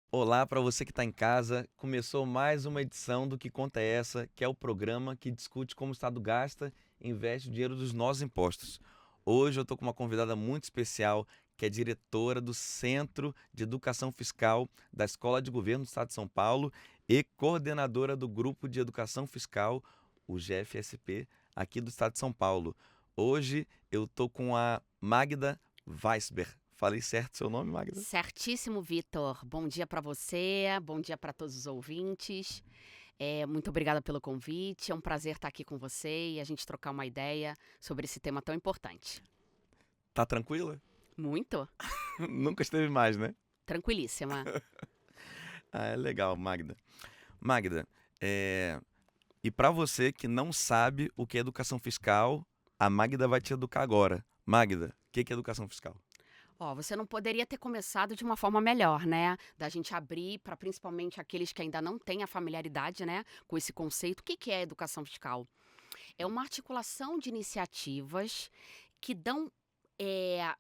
Olá para você que está em casa. Começou mais uma edição do Que Conta é Essa, que é o programa que discute como o Estado gasta e investe o dinheiro dos nossos impostos. Hoje eu estou com uma convidada muito especial, que é diretora do Centro de Educação Fiscal da Escola de Governo do Estado de São Paulo e coordenadora do Grupo de Educação Fiscal, o GFSP, aqui do Estado de São Paulo. Hoje eu estou com a Magda Weisber. Falei certo seu nome, Magda? Certíssimo, Vitor. Bom dia para você, bom dia para todos os ouvintes. Muito obrigada pelo convite. É um prazer estar aqui com você e a gente trocar uma ideia sobre esse tema tão importante. Tá tranquila? Muito? Nunca esteve mais, né? Tranquilíssima. Ah, é legal, Magda. Magda, e para você que não sabe o que é educação fiscal, a Magda vai te educar agora. Magda, o que é educação fiscal? Ó, você não poderia ter começado de uma forma melhor, né? Da gente abrir para principalmente aqueles que ainda não têm a familiaridade, né, com esse conceito. O que que é educação fiscal? É uma articulação de iniciativas que dão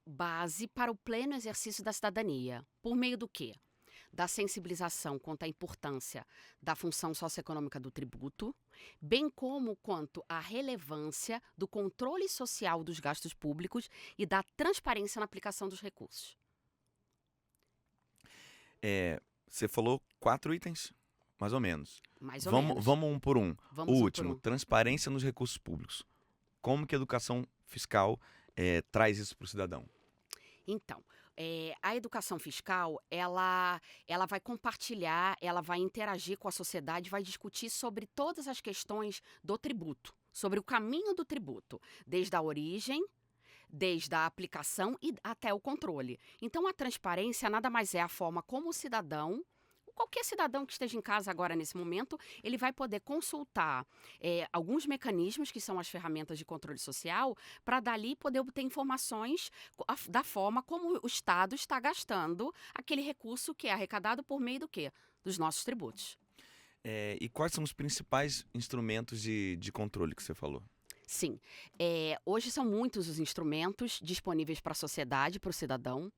base para o pleno exercício da cidadania. Por meio do quê? Da sensibilização quanto à importância da função socioeconômica do tributo, bem como quanto à relevância do controle social dos gastos públicos e da transparência na aplicação dos recursos. Você falou 4 itens, mais ou menos. Mais ou Vamos, menos. vamos um por um. O Vamos um por último, um. transparência nos recursos públicos. Como que a educação fiscal traz isso para o cidadão? Então, a educação fiscal, ela vai compartilhar, ela vai interagir com a sociedade, vai discutir sobre todas as questões do tributo, sobre o caminho do tributo, desde a origem, desde a aplicação e até o controle. Então, a transparência nada mais é a forma como o cidadão, qualquer cidadão que esteja em casa agora nesse momento, ele vai poder consultar alguns mecanismos que são as ferramentas de controle social para dali poder obter informações da forma como o Estado está gastando aquele recurso que é arrecadado por meio do quê? Dos nossos tributos. E quais são os principais instrumentos de controle que você falou? Sim, hoje são muitos os instrumentos disponíveis para a sociedade, para o cidadão.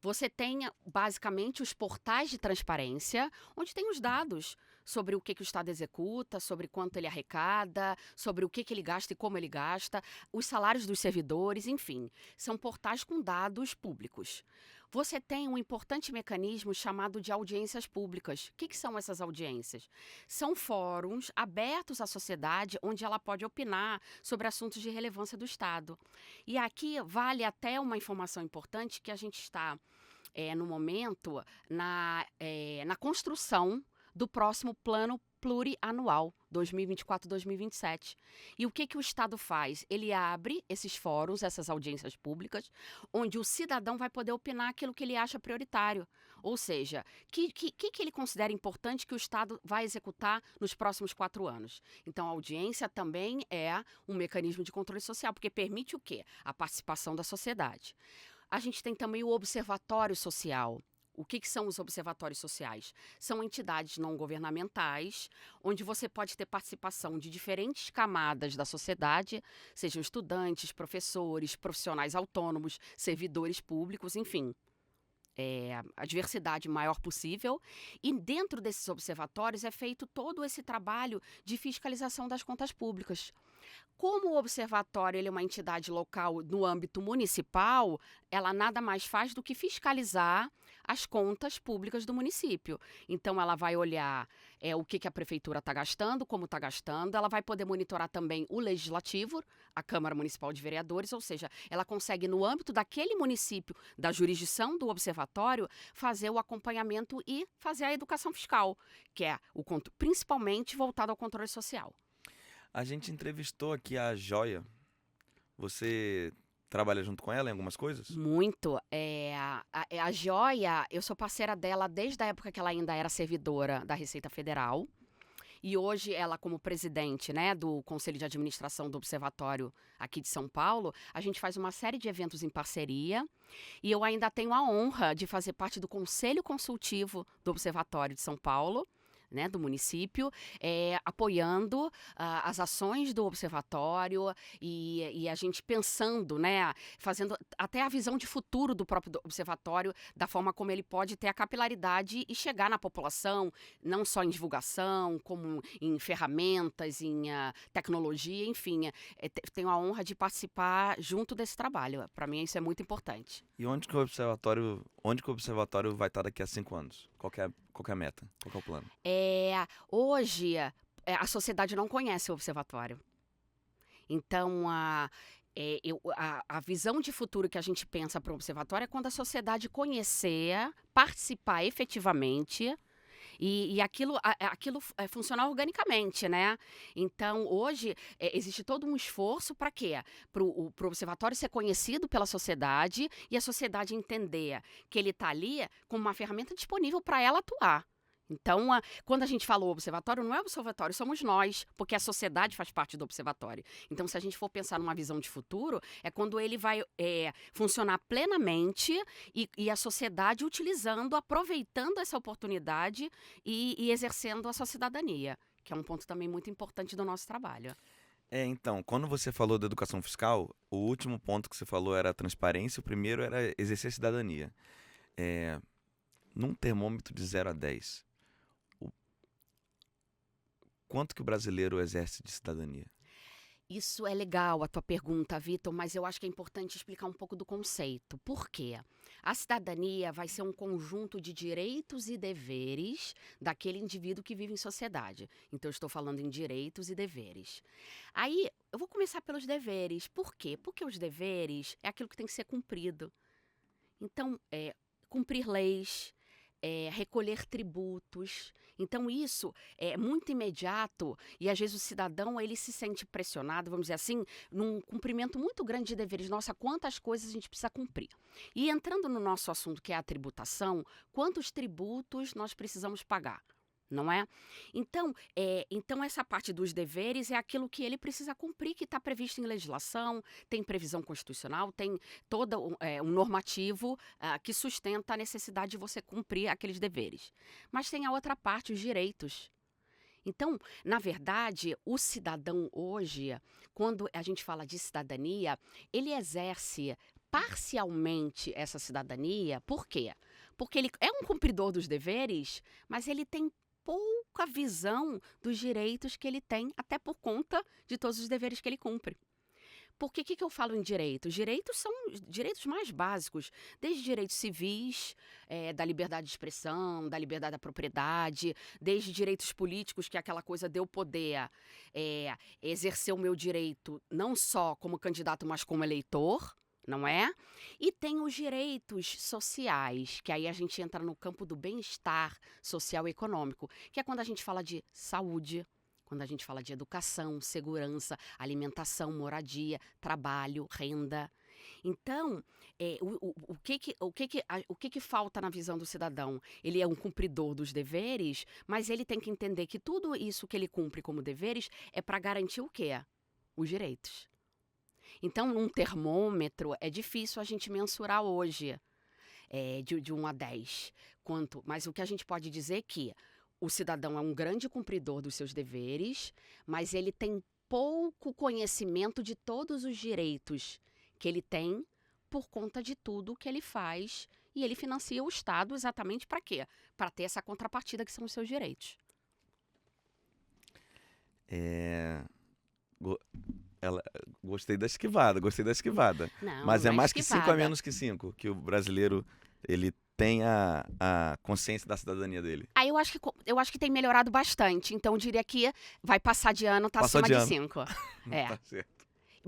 Você tem, basicamente, os portais de transparência, onde tem os dados sobre o que o Estado executa, sobre quanto ele arrecada, sobre o que ele gasta e como ele gasta, os salários dos servidores, enfim. São portais com dados públicos. Você tem um importante mecanismo chamado de audiências públicas. O que são essas audiências? São fóruns abertos à sociedade onde ela pode opinar sobre assuntos de relevância do Estado. E aqui vale até uma informação importante que a gente está, no momento, na construção do próximo plano plurianual 2024-2027. E o que o Estado faz? Ele abre esses fóruns, essas audiências públicas, onde o cidadão vai poder opinar aquilo que ele acha prioritário. Ou seja, que ele considera importante que o Estado vai executar nos próximos 4 anos. Então, a audiência também é um mecanismo de controle social, porque permite o quê? A participação da sociedade. A gente tem também o observatório social. O que são os observatórios sociais? São entidades não governamentais, onde você pode ter participação de diferentes camadas da sociedade, sejam estudantes, professores, profissionais autônomos, servidores públicos, enfim. A diversidade maior possível. E dentro desses observatórios é feito todo esse trabalho de fiscalização das contas públicas. Como o observatório ele é uma entidade local no âmbito municipal, ela nada mais faz do que fiscalizar as contas públicas do município. Então, ela vai olhar o que a prefeitura está gastando, como está gastando, ela vai poder monitorar também o legislativo, a Câmara Municipal de Vereadores, ou seja, ela consegue, no âmbito daquele município, da jurisdição do observatório, fazer o acompanhamento e fazer a educação fiscal, que é principalmente voltado ao controle social. A gente entrevistou aqui a Joia. Você trabalha junto com ela em algumas coisas? Muito. A Joia, eu sou parceira dela desde a época que ela ainda era servidora da Receita Federal. E hoje ela, como presidente, né, do Conselho de Administração do Observatório aqui de São Paulo, a gente faz uma série de eventos em parceria. E eu ainda tenho a honra de fazer parte do Conselho Consultivo do Observatório de São Paulo, né, do município, apoiando as ações do observatório e a gente pensando, né, fazendo até a visão de futuro do próprio observatório, da forma como ele pode ter a capilaridade e chegar na população, não só em divulgação, como em ferramentas, em tecnologia, enfim. Tenho a honra de participar junto desse trabalho. Para mim, isso é muito importante. E onde que o observatório vai estar daqui a 5 anos? Qual que é a meta? Qual que é o plano? Hoje, a sociedade não conhece o observatório. Então, a visão de futuro que a gente pensa para o observatório é quando a sociedade conhecer, participar efetivamente e aquilo funcionar organicamente, né? Então, hoje, existe todo um esforço para quê? Para o observatório ser conhecido pela sociedade e a sociedade entender que ele está ali como uma ferramenta disponível para ela atuar. Então, quando a gente fala o observatório, não é o observatório, somos nós, porque a sociedade faz parte do observatório. Então, se a gente for pensar numa visão de futuro, é quando ele vai funcionar plenamente e a sociedade utilizando, aproveitando essa oportunidade e exercendo a sua cidadania, que é um ponto também muito importante do nosso trabalho. Então, quando você falou da educação fiscal, o último ponto que você falou era a transparência, o primeiro era exercer a cidadania. Num termômetro de 0 a 10, quanto que o brasileiro exerce de cidadania? Isso é legal, a tua pergunta, Vitor, mas eu acho que é importante explicar um pouco do conceito. Por quê? A cidadania vai ser um conjunto de direitos e deveres daquele indivíduo que vive em sociedade. Então, eu estou falando em direitos e deveres. Aí, eu vou começar pelos deveres. Por quê? Porque os deveres é aquilo que tem que ser cumprido. Então, cumprir leis, recolher tributos. Então, isso é muito imediato e, às vezes, o cidadão ele se sente pressionado, vamos dizer assim, num cumprimento muito grande de deveres. Nossa, quantas coisas a gente precisa cumprir. E entrando no nosso assunto, que é a tributação, quantos tributos nós precisamos pagar? Não é? Então, essa parte dos deveres é aquilo que ele precisa cumprir, que está previsto em legislação, tem previsão constitucional, tem todo um normativo que sustenta a necessidade de você cumprir aqueles deveres. Mas tem a outra parte, os direitos. Então, na verdade, o cidadão hoje, quando a gente fala de cidadania, ele exerce parcialmente essa cidadania. Por quê? Porque ele é um cumpridor dos deveres, mas ele tem pouca visão dos direitos que ele tem, até por conta de todos os deveres que ele cumpre. Por que eu falo em direitos? Direitos são direitos mais básicos, desde direitos civis, da liberdade de expressão, da liberdade da propriedade, desde direitos políticos, que é aquela coisa de eu poder exercer o meu direito não só como candidato, mas como eleitor, não é? E tem os direitos sociais, que aí a gente entra no campo do bem-estar social e econômico, que é quando a gente fala de saúde, quando a gente fala de educação, segurança, alimentação, moradia, trabalho, renda. Então, o que falta na visão do cidadão? Ele é um cumpridor dos deveres, mas ele tem que entender que tudo isso que ele cumpre como deveres é para garantir o quê? Os direitos. Então, num termômetro, é difícil a gente mensurar hoje, de 1 a 10. Mas o que a gente pode dizer é que o cidadão é um grande cumpridor dos seus deveres, mas ele tem pouco conhecimento de todos os direitos que ele tem por conta de tudo que ele faz. E ele financia o Estado exatamente para quê? Para ter essa contrapartida que são os seus direitos. Gostei da esquivada. Não, Mas é não mais que 5 a esquivada. menos que 5 que o brasileiro ele tem a consciência da cidadania dele. Aí eu acho que tem melhorado bastante. Então, eu diria que vai passar de ano, tá Passou acima de de ano. 5. É. Tá certo.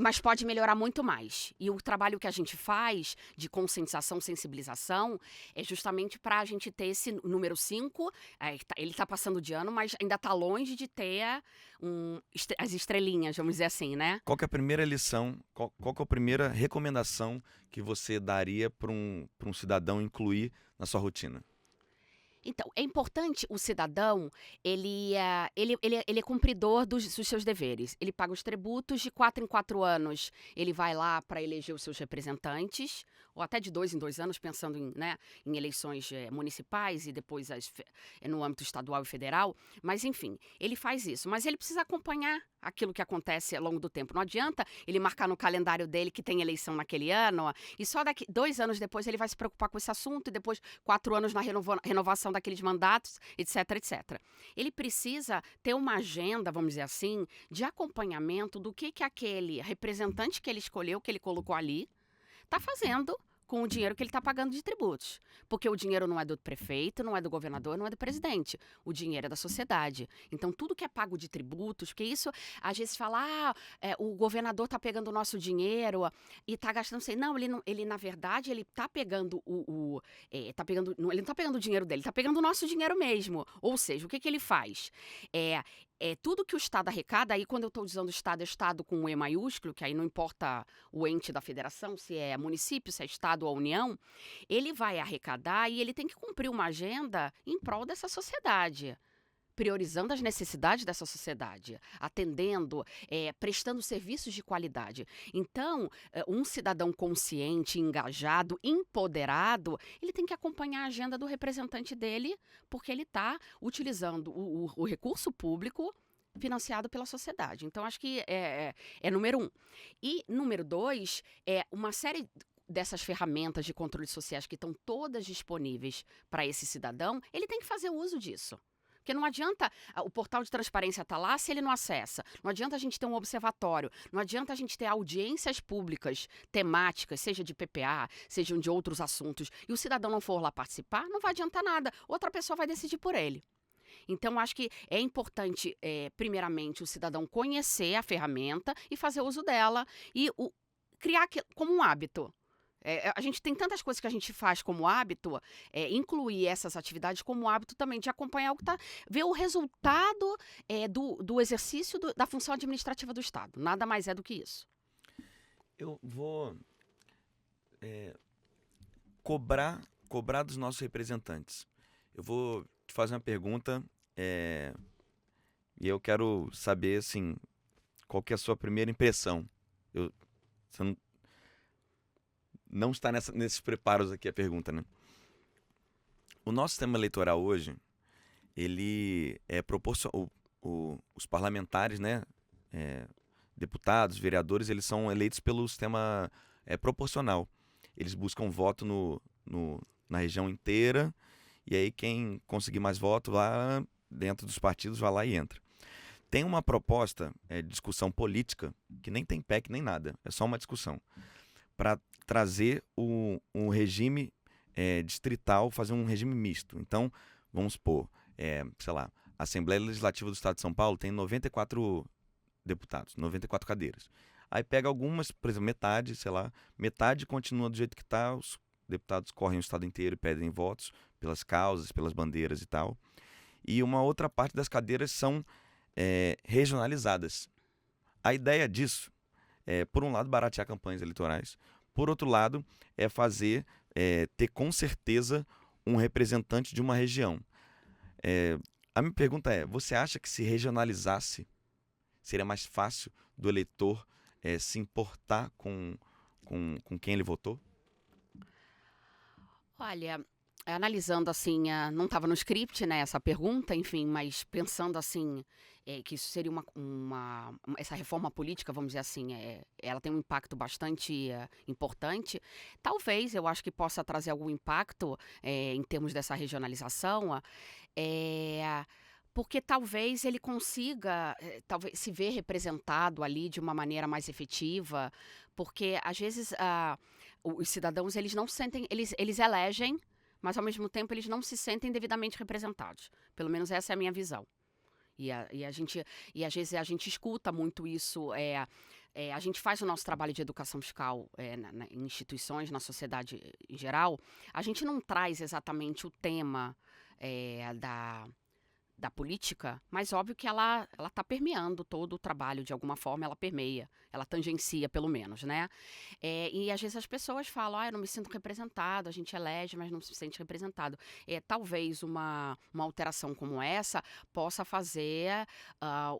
Mas pode melhorar muito mais. E o trabalho que a gente faz de conscientização, sensibilização, é justamente para a gente ter esse número 5. Ele está passando de ano, mas ainda está longe de ter as estrelinhas, vamos dizer assim, né? Qual que é a primeira lição, qual que é a primeira recomendação que você daria para um cidadão incluir na sua rotina? Então, é importante o cidadão, ele é cumpridor dos seus deveres. Ele paga os tributos, de 4 em 4 anos ele vai lá para eleger os seus representantes, ou até de 2 em 2 anos, pensando em eleições municipais e depois no âmbito estadual e federal. Mas, enfim, ele faz isso. Mas ele precisa acompanhar aquilo que acontece ao longo do tempo. Não adianta ele marcar no calendário dele que tem eleição naquele ano, ó, e só daqui 2 anos depois ele vai se preocupar com esse assunto, e depois 4 anos na renovação daqueles mandatos, etc, etc. Ele precisa ter uma agenda, vamos dizer assim, de acompanhamento do que aquele representante que ele escolheu, que ele colocou ali, está fazendo com o dinheiro que ele está pagando de tributos. Porque o dinheiro não é do prefeito, não é do governador, não é do presidente. O dinheiro é da sociedade. Então, tudo que é pago de tributos, porque isso, às vezes fala, o governador está pegando o nosso dinheiro e está gastando... Não, ele na verdade, ele está pegando ele não está pegando o dinheiro dele, está pegando o nosso dinheiro mesmo. Ou seja, o que ele faz? Tudo que o Estado arrecada, aí quando eu estou usando Estado, é Estado com um E maiúsculo, que aí não importa o ente da federação, se é município, se é Estado ou União, ele vai arrecadar e ele tem que cumprir uma agenda em prol dessa sociedade, priorizando as necessidades dessa sociedade, atendendo, prestando serviços de qualidade. Então, um cidadão consciente, engajado, empoderado, ele tem que acompanhar a agenda do representante dele, porque ele está utilizando o recurso público financiado pela sociedade. Então, acho que é número 1. E número 2, uma série dessas ferramentas de controles sociais que estão todas disponíveis para esse cidadão, ele tem que fazer uso disso. Porque não adianta o portal de transparência estar lá se ele não acessa. Não adianta a gente ter um observatório. Não adianta a gente ter audiências públicas temáticas, seja de PPA, sejam de outros assuntos, e o cidadão não for lá participar, não vai adiantar nada. Outra pessoa vai decidir por ele. Então, acho que é importante, primeiramente, o cidadão conhecer a ferramenta e fazer uso dela e criar como um hábito. A gente tem tantas coisas que a gente faz como hábito, incluir essas atividades como hábito também, de acompanhar ver o resultado do exercício da função administrativa do Estado. Nada mais é do que isso. Eu vou cobrar dos nossos representantes. Eu vou te fazer uma pergunta e eu quero saber, assim, qual que é a sua primeira impressão. Você não está nesses preparos aqui a pergunta, né? O nosso sistema eleitoral hoje, ele os parlamentares, né, deputados, vereadores, eles são eleitos pelo sistema proporcional. Eles buscam voto na região inteira, e aí quem conseguir mais voto lá dentro dos partidos vai lá e entra. Tem uma proposta de discussão política, que nem tem PEC nem nada, é só uma discussão, para trazer um regime distrital, fazer um regime misto. Então, vamos supor, sei lá, a Assembleia Legislativa do Estado de São Paulo tem 94 deputados, 94 cadeiras. Aí pega algumas, por exemplo, metade, sei lá, metade continua do jeito que está, os deputados correm o estado inteiro e pedem votos pelas causas, pelas bandeiras e tal. E uma outra parte das cadeiras são regionalizadas. A ideia disso é, por um lado, baratear campanhas eleitorais. Por outro lado, ter com certeza um representante de uma região. A minha pergunta é, você acha que se regionalizasse, seria mais fácil do eleitor se importar com quem ele votou? Olha, analisando assim, não estava no script, né, essa pergunta, enfim, mas pensando assim, que isso seria essa reforma política, vamos dizer assim, ela tem um impacto bastante importante. Talvez, eu acho que possa trazer algum impacto em termos dessa regionalização, porque talvez ele consiga talvez se ver representado ali de uma maneira mais efetiva, porque às vezes os cidadãos, eles não se sentem, eles elegem, mas ao mesmo tempo eles não se sentem devidamente representados. Pelo menos essa é a minha visão. E às vezes a gente escuta muito isso. A gente faz o nosso trabalho de educação fiscal em instituições, na sociedade em geral. A gente não traz exatamente o tema da política, mas óbvio que ela está permeando todo o trabalho, de alguma forma ela permeia, ela tangencia pelo menos, né? E às vezes as pessoas falam, eu não me sinto representado, a gente elege, mas não se sente representado. Talvez uma alteração como essa possa fazer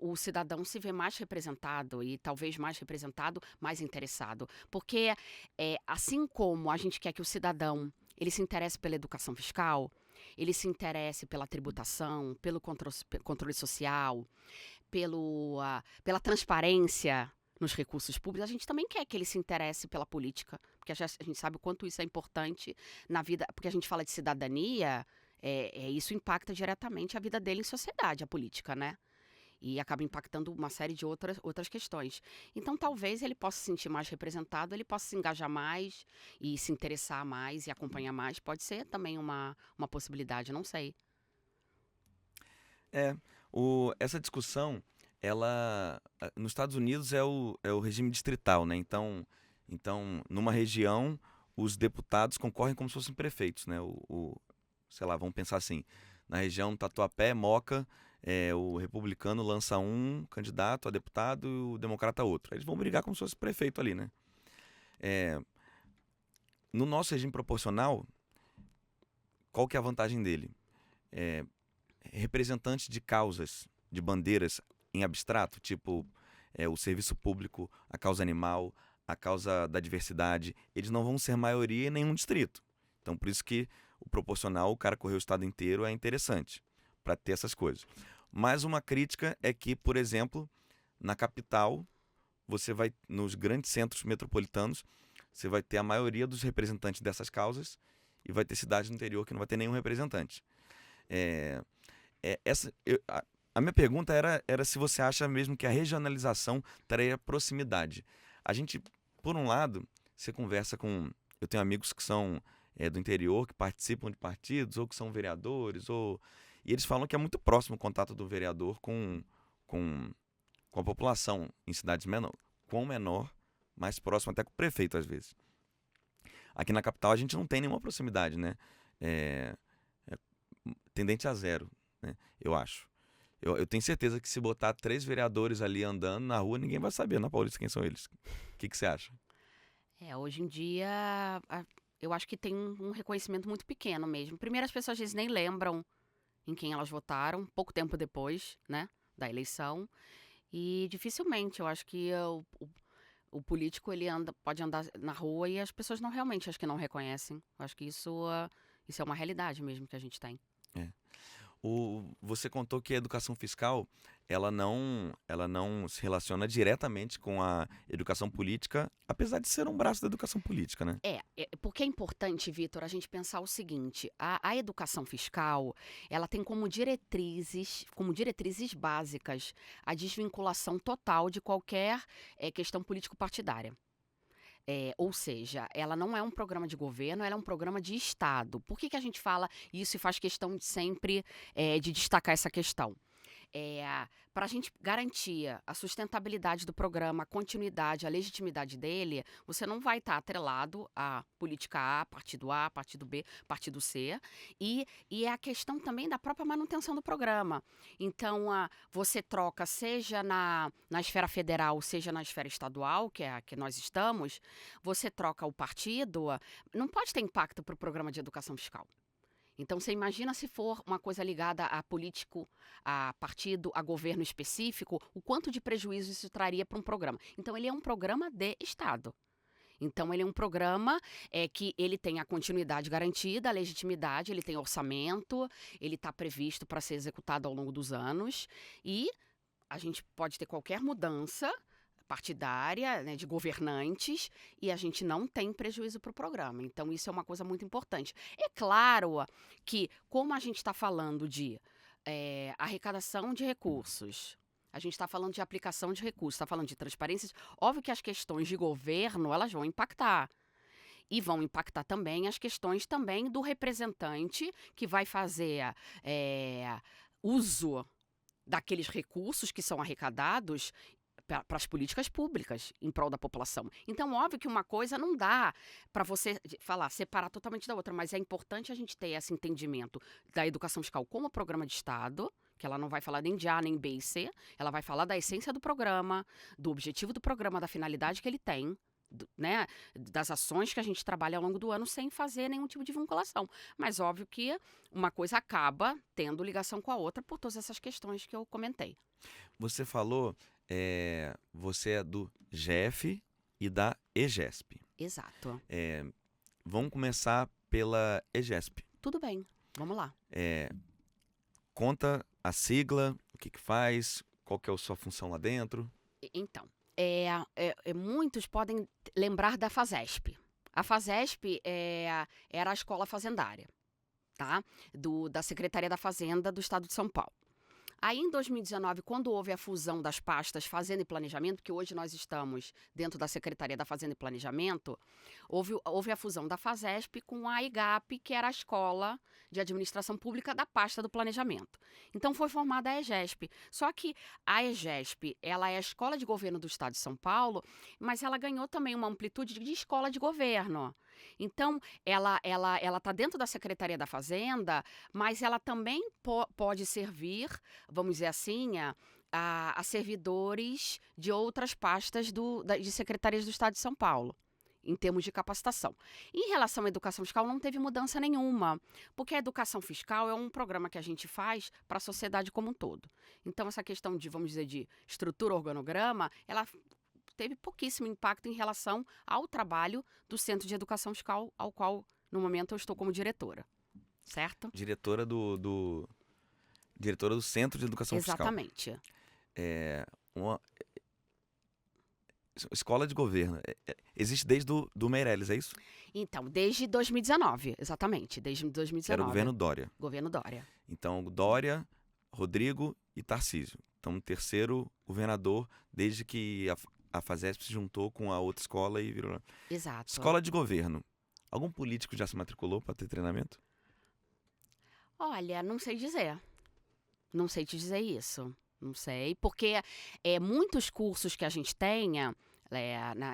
o cidadão se ver mais representado e talvez mais representado, mais interessado. Porque assim como a gente quer que o cidadão ele se interesse pela educação fiscal, ele se interesse pela tributação, pelo controle social, pela transparência nos recursos públicos, a gente também quer que ele se interesse pela política, porque a gente sabe o quanto isso é importante na vida, porque a gente fala de cidadania, isso impacta diretamente a vida dele em sociedade, a política, né? E acaba impactando uma série de outras questões. Então, talvez ele possa se sentir mais representado, ele possa se engajar mais e se interessar mais e acompanhar mais. Pode ser também uma possibilidade, não sei. Essa discussão, nos Estados Unidos é o regime distrital, né? Então, numa região, os deputados concorrem como se fossem prefeitos, né? Sei lá, vamos pensar assim, na região Tatuapé, Moca, o republicano lança um candidato a deputado e o democrata outro. Eles vão brigar como se fosse prefeito ali, né? No nosso regime proporcional, qual que é a vantagem dele? Representantes de causas, de bandeiras em abstrato, tipo o serviço público, a causa animal, a causa da diversidade, eles não vão ser maioria em nenhum distrito. Então, por isso que o proporcional, o cara correr o estado inteiro, é interessante para ter essas coisas. Mas uma crítica é que, por exemplo, na capital, você vai, nos grandes centros metropolitanos, você vai ter a maioria dos representantes dessas causas e vai ter cidades no interior que não vai ter nenhum representante. A minha pergunta era se você acha mesmo que a regionalização traria proximidade. A gente, por um lado, você conversa com... Eu tenho amigos que são do interior, que participam de partidos, ou que são vereadores, e eles falam que é muito próximo o contato do vereador com a população em cidades menor, mais próximo até com o prefeito, às vezes. Aqui na capital a gente não tem nenhuma proximidade, né? Tendente a zero, né? Eu acho. Eu tenho certeza que se botar 3 vereadores ali andando na rua, ninguém vai saber na Paulista quem são eles. O que você acha? Hoje em dia, eu acho que tem um reconhecimento muito pequeno mesmo. Primeiro, as pessoas às vezes nem lembram em quem elas votaram, pouco tempo depois, né, da eleição. E dificilmente, eu acho que o político ele pode andar na rua e as pessoas realmente acho que não reconhecem. Eu acho que isso é uma realidade mesmo que a gente tem. Você contou que a educação fiscal ela não se relaciona diretamente com a educação política, apesar de ser um braço da educação política, né? Porque é importante, Vitor, a gente pensar o seguinte: a educação fiscal ela tem como diretrizes básicas a desvinculação total de qualquer questão político-partidária. Ou seja, ela não é um programa de governo, ela é um programa de Estado. Por que a gente fala isso e faz questão de sempre de destacar essa questão? Para a gente garantir a sustentabilidade do programa, a continuidade, a legitimidade dele, você não vai estar atrelado a política A, partido B, partido C, e é a questão também da própria manutenção do programa. Então, você troca, seja na esfera federal, seja na esfera estadual, que é a que nós estamos, você troca o partido, não pode ter impacto para o programa de educação fiscal. Então, você imagina se for uma coisa ligada a político, a partido, a governo específico, o quanto de prejuízo isso traria para um programa. Então, ele é um programa de Estado. Então, ele é um programa que ele tem a continuidade garantida, a legitimidade, ele tem orçamento, ele está previsto para ser executado ao longo dos anos e a gente pode ter qualquer mudança partidária, né, de governantes, e a gente não tem prejuízo para o programa. Então, isso é uma coisa muito importante. É claro que, como a gente está falando de arrecadação de recursos, a gente está falando de aplicação de recursos, está falando de transparência, óbvio que as questões de governo, elas vão impactar. E vão impactar também as questões também do representante que vai fazer uso daqueles recursos que são arrecadados para as políticas públicas em prol da população. Então, óbvio que uma coisa não dá para você separar totalmente da outra, mas é importante a gente ter esse entendimento da educação fiscal como programa de Estado, que ela não vai falar nem de A, nem B e C, ela vai falar da essência do programa, do objetivo do programa, da finalidade que ele tem, né, das ações que a gente trabalha ao longo do ano sem fazer nenhum tipo de vinculação. Mas óbvio que uma coisa acaba tendo ligação com a outra por todas essas questões que eu comentei. Você falou, você é do GEF e da EGESP. Exato. Vamos começar pela EGESP. Tudo bem, vamos lá. Conta a sigla, o que faz, qual que é a sua função lá dentro. Então, muitos podem lembrar da FASESP. A FASESP era a escola fazendária, tá? Da Secretaria da Fazenda do Estado de São Paulo. Aí, em 2019, quando houve a fusão das pastas Fazenda e Planejamento, que hoje nós estamos dentro da Secretaria da Fazenda e Planejamento, houve a fusão da FASESP com a IGAP, que era a Escola de Administração Pública da pasta do Planejamento. Então, foi formada a EGESP. Só que a EGESP, ela é a Escola de Governo do Estado de São Paulo, mas ela ganhou também uma amplitude de escola de governo. Então, ela está dentro da Secretaria da Fazenda, mas ela também pode servir, vamos dizer assim, a servidores de outras pastas de secretarias do Estado de São Paulo, em termos de capacitação. Em relação à educação fiscal, não teve mudança nenhuma, porque a educação fiscal é um programa que a gente faz para a sociedade como um todo. Então, essa questão de, vamos dizer, de estrutura, organograma, ela teve pouquíssimo impacto em relação ao trabalho do Centro de Educação Fiscal, ao qual, no momento, eu estou como diretora. Certo? Diretora do Centro de Educação Exatamente. Fiscal. Uma escola de governo. Existe desde do Meirelles, é isso? Então, desde 2019, exatamente. Desde 2019. Era o governo Dória. Governo Dória. Então, Dória, Rodrigo e Tarcísio. Então, o terceiro governador, desde que a FASESP se juntou com a outra escola e virou... Exato. Escola de governo. Algum político já se matriculou para ter treinamento? Olha, não sei dizer. Não sei te dizer isso. Não sei, porque muitos cursos que a gente tenha...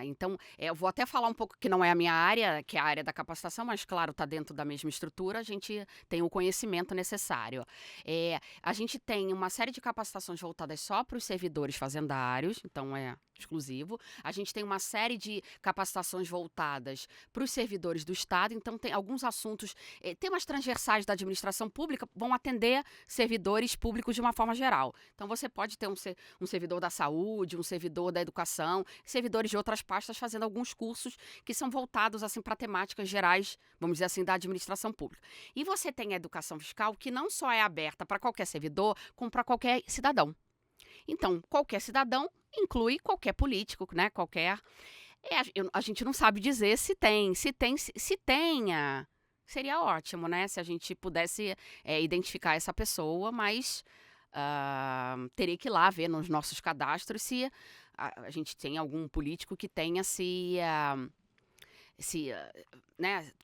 Então, eu vou até falar um pouco que não é a minha área, que é a área da capacitação, mas, claro, está dentro da mesma estrutura, a gente tem o conhecimento necessário. A gente tem uma série de capacitações voltadas só para os servidores fazendários, então é exclusivo. A gente tem uma série de capacitações voltadas para os servidores do Estado, então tem alguns assuntos, temas transversais da administração pública vão atender servidores públicos de uma forma geral. Então, você pode ter um servidor da saúde, um servidor da educação, servidores de outras pastas fazendo alguns cursos que são voltados assim para temáticas gerais, vamos dizer assim, da administração pública. E você tem a educação fiscal que não só é aberta para qualquer servidor, como para qualquer cidadão. Então, qualquer cidadão inclui qualquer político, né? A gente não sabe dizer se tenha. Seria ótimo, né? Se a gente pudesse identificar essa pessoa, mas teria que ir lá ver nos nossos cadastros se a gente tem algum político que tenha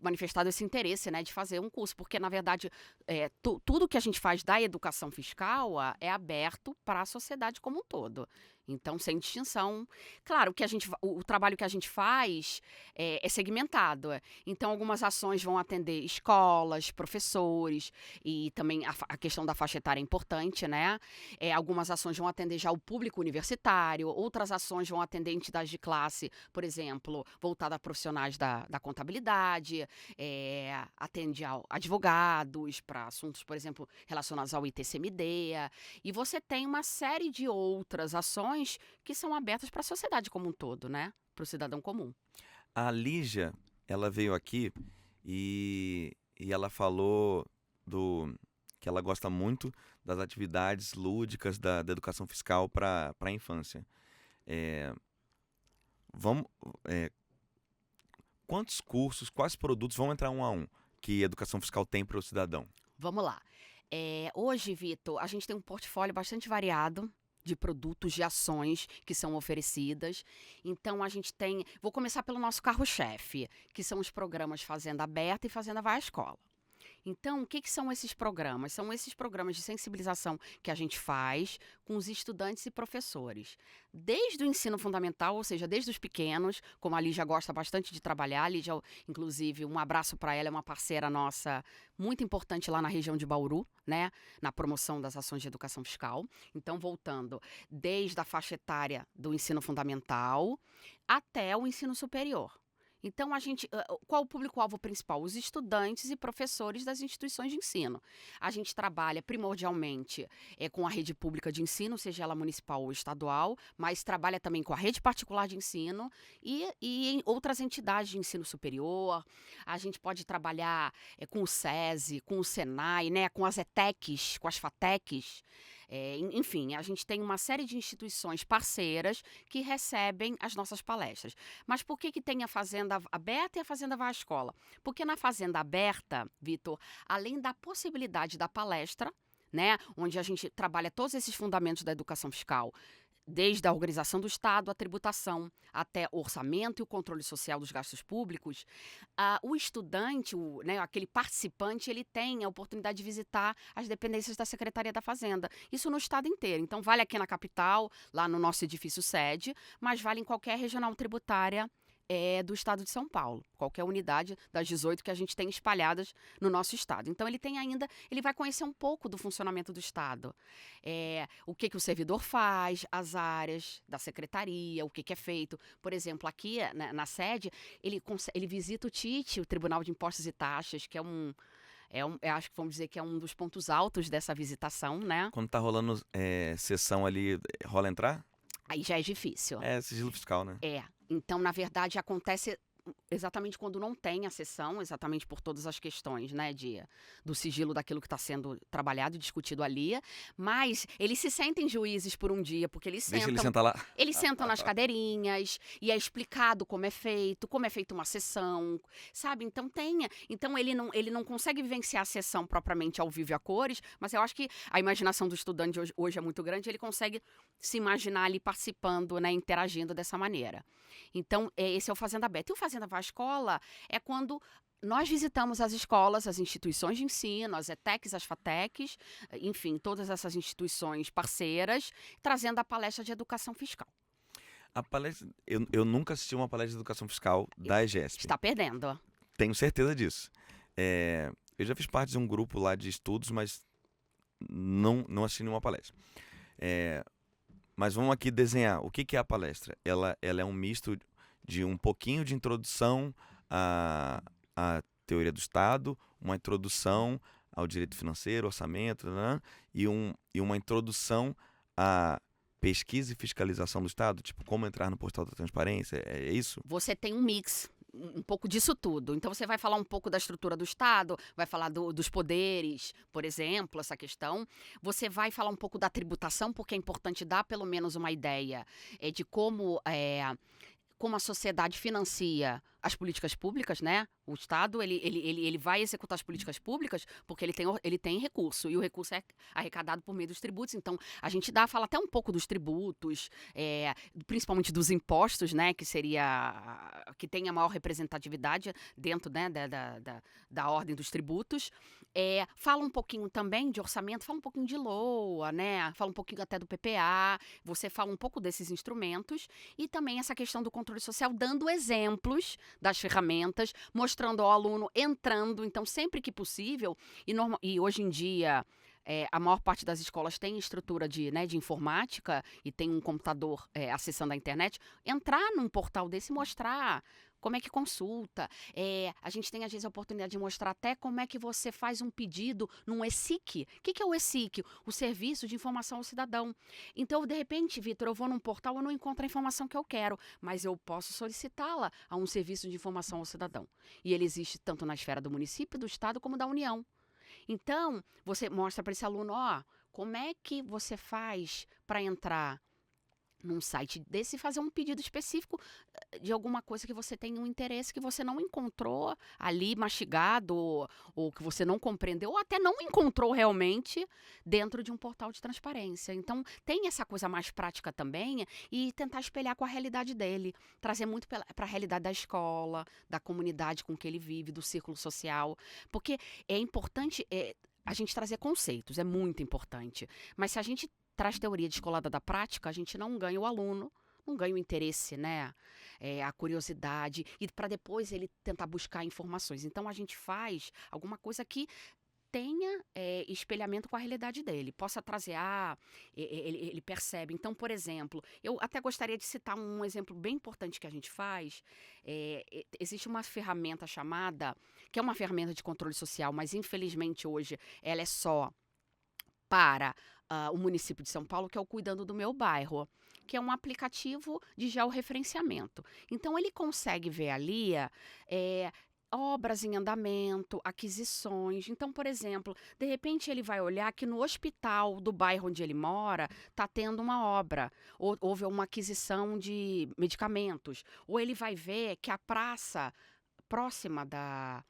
manifestado esse interesse, né, de fazer um curso, porque, na verdade, tudo que a gente faz da educação fiscal é aberto para a sociedade como um todo. Então, sem distinção. Claro, o trabalho que a gente faz é segmentado. Então, algumas ações vão atender escolas, professores, e também a questão da faixa etária é importante, né? Algumas ações vão atender já o público universitário, outras ações vão atender entidades de classe, por exemplo, voltada a profissionais da contabilidade, atende a advogados, para assuntos, por exemplo, relacionados ao ITCMD. E você tem uma série de outras ações que são abertas para a sociedade como um todo, né? Para o cidadão comum. A Lígia, ela veio aqui e ela falou que ela gosta muito das atividades lúdicas da educação fiscal para a infância. Quantos cursos, quais produtos vão entrar um a um que a educação fiscal tem para o cidadão? Vamos lá. Hoje, Vitor, a gente tem um portfólio bastante variado de produtos, de ações que são oferecidas. Então, a gente tem... Vou começar pelo nosso carro-chefe, que são os programas Fazenda Aberta e Fazenda Vai à Escola. Então, o que são esses programas? São esses programas de sensibilização que a gente faz com os estudantes e professores. Desde o ensino fundamental, ou seja, desde os pequenos, como a Lígia gosta bastante de trabalhar. A Lígia, inclusive, um abraço para ela, é uma parceira nossa muito importante lá na região de Bauru, né, na promoção das ações de educação fiscal. Então, voltando, desde a faixa etária do ensino fundamental até o ensino superior. Então, qual o público-alvo principal? Os estudantes e professores das instituições de ensino. A gente trabalha primordialmente com a rede pública de ensino, seja ela municipal ou estadual, mas trabalha também com a rede particular de ensino e em outras entidades de ensino superior. A gente pode trabalhar com o SESI, com o SENAI, né, com as ETECs, com as FATECs. Enfim, a gente tem uma série de instituições parceiras que recebem as nossas palestras. Mas por que tem a Fazenda Aberta e a Fazenda Vai à Escola? Porque na Fazenda Aberta, Vitor, além da possibilidade da palestra, né, onde a gente trabalha todos esses fundamentos da educação fiscal, desde a organização do Estado, a tributação, até o orçamento e o controle social dos gastos públicos, o estudante, aquele participante, ele tem a oportunidade de visitar as dependências da Secretaria da Fazenda. Isso no estado inteiro. Então, vale aqui na capital, lá no nosso edifício sede, mas vale em qualquer regional tributária do estado de São Paulo, qualquer unidade das 18 que a gente tem espalhadas no nosso estado. Então, ele vai conhecer um pouco do funcionamento do estado, o que o servidor faz, as áreas da secretaria, o que é feito. Por exemplo, aqui na sede, ele visita o TIT, o Tribunal de Impostos e Taxas, que eu acho que vamos dizer que é um dos pontos altos dessa visitação, né? Quando tá rolando sessão ali, rola entrar? Aí já é difícil. É sigilo fiscal, né? Então, na verdade, acontece exatamente quando não tem a sessão, exatamente por todas as questões, né, do sigilo daquilo que está sendo trabalhado e discutido ali, mas eles se sentem juízes por um dia, porque eles Deixa sentam... ele sentar lá. Eles sentam nas cadeirinhas e é explicado como é feito uma sessão, sabe? Então ele não consegue vivenciar a sessão propriamente ao vivo e a cores, mas eu acho que a imaginação do estudante hoje é muito grande, ele consegue se imaginar ali participando, né, interagindo dessa maneira. Então, esse é o Fazenda Aberta. E o Fazenda Vai à Escola é quando nós visitamos as escolas, as instituições de ensino, as ETECs, as FATECs, enfim, todas essas instituições parceiras, trazendo a palestra de educação fiscal. A palestra, eu nunca assisti uma palestra de educação fiscal da EGESP. Está perdendo. Tenho certeza disso. Eu já fiz parte de um grupo lá de estudos, mas não assisti nenhuma palestra. Mas vamos aqui desenhar. O que é a palestra? Ela é um misto de um pouquinho de introdução à teoria do Estado, uma introdução ao direito financeiro, orçamento, né? e uma introdução à pesquisa e fiscalização do Estado, tipo como entrar no portal da transparência, é isso? Você tem um mix, um pouco disso tudo. Então, você vai falar um pouco da estrutura do Estado, vai falar dos poderes, por exemplo, essa questão. Você vai falar um pouco da tributação, porque é importante dar pelo menos uma ideia de como a sociedade financia as políticas públicas, né? O Estado, ele vai executar as políticas públicas porque ele tem recurso, e o recurso é arrecadado por meio dos tributos. Então, a gente fala até um pouco dos tributos, principalmente dos impostos, né? Que tem a maior representatividade dentro, né, da ordem dos tributos. Fala um pouquinho também de orçamento, fala um pouquinho de LOA, né? Fala um pouquinho até do PPA, você fala um pouco desses instrumentos, e também essa questão do controle social, dando exemplos das ferramentas, mostrando ao aluno entrando. Então, sempre que possível, e hoje em dia a maior parte das escolas tem estrutura de informática e tem um computador acessando a internet, entrar num portal desse e mostrar como é que consulta. A gente tem, às vezes, a oportunidade de mostrar até como é que você faz um pedido num ESIC. O que é o ESIC? O Serviço de Informação ao Cidadão. Então, de repente, Vitor, eu vou num portal e não encontro a informação que eu quero, mas eu posso solicitá-la a um Serviço de Informação ao Cidadão. E ele existe tanto na esfera do município, do estado, como da União. Então, você mostra para esse aluno, como é que você faz para entrar num site desse, fazer um pedido específico de alguma coisa que você tem um interesse que você não encontrou ali mastigado, ou que você não compreendeu, ou até não encontrou realmente dentro de um portal de transparência. Então, tem essa coisa mais prática também e tentar espelhar com a realidade dele, trazer muito para a realidade da escola, da comunidade com que ele vive, do círculo social, porque é importante a gente trazer conceitos, é muito importante. Mas se a gente traz teoria descolada da prática, a gente não ganha o aluno, não ganha o interesse, né? A curiosidade, e para depois ele tentar buscar informações. Então, a gente faz alguma coisa que tenha espelhamento com a realidade dele, possa trazer, ele percebe. Então, por exemplo, eu até gostaria de citar um exemplo bem importante que a gente faz. Existe uma ferramenta que é uma ferramenta de controle social, mas infelizmente hoje ela é só para o município de São Paulo, que é o Cuidando do Meu Bairro, que é um aplicativo de georreferenciamento. Então, ele consegue ver ali obras em andamento, aquisições. Então, por exemplo, de repente ele vai olhar que no hospital do bairro onde ele mora está tendo uma obra, ou houve uma aquisição de medicamentos, ou ele vai ver que a praça próxima da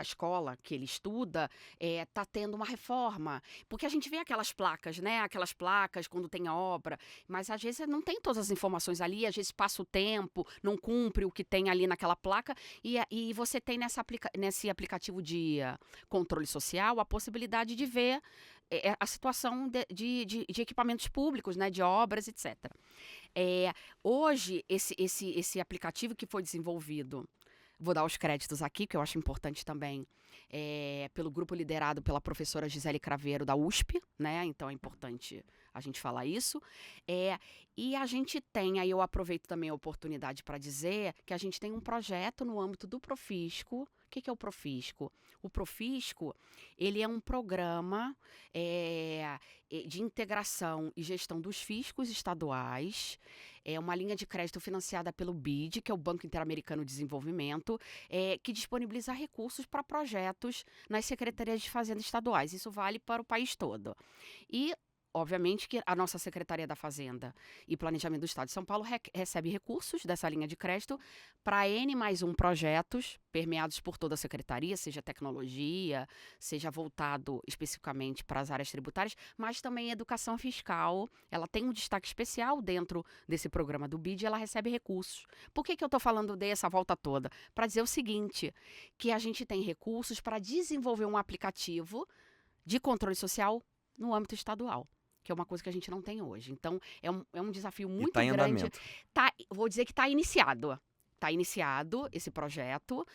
escola que ele estuda, está tendo uma reforma. Porque a gente vê aquelas placas, né? Aquelas placas quando tem a obra, mas às vezes não tem todas as informações ali, às vezes passa o tempo, não cumpre o que tem ali naquela placa, e você tem nesse aplicativo de controle social a possibilidade de ver a situação de equipamentos públicos, né? De obras, etc. Hoje, esse aplicativo que foi desenvolvido, vou dar os créditos aqui, que eu acho importante também, pelo grupo liderado pela professora Gisele Craveiro, da USP, né? Então é importante a gente falar isso. E a gente tem, aí eu aproveito também a oportunidade para dizer que a gente tem um projeto no âmbito do Profisco. O que é o Profisco? O Profisco, ele é um programa de integração e gestão dos fiscos estaduais. É uma linha de crédito financiada pelo BID, que é o Banco Interamericano de Desenvolvimento, que disponibiliza recursos para projetos nas secretarias de fazenda estaduais. Isso vale para o país todo. E obviamente que a nossa Secretaria da Fazenda e Planejamento do Estado de São Paulo recebe recursos dessa linha de crédito para N+1 projetos permeados por toda a Secretaria, seja tecnologia, seja voltado especificamente para as áreas tributárias, mas também educação fiscal. Ela tem um destaque especial dentro desse programa do BID e ela recebe recursos. Por que eu estou falando dessa volta toda? Para dizer o seguinte, que a gente tem recursos para desenvolver um aplicativo de controle social no âmbito estadual, que é uma coisa que a gente não tem hoje. Então, é um desafio muito tá em grande. andamento. Vou dizer que está iniciado. Está iniciado esse projeto.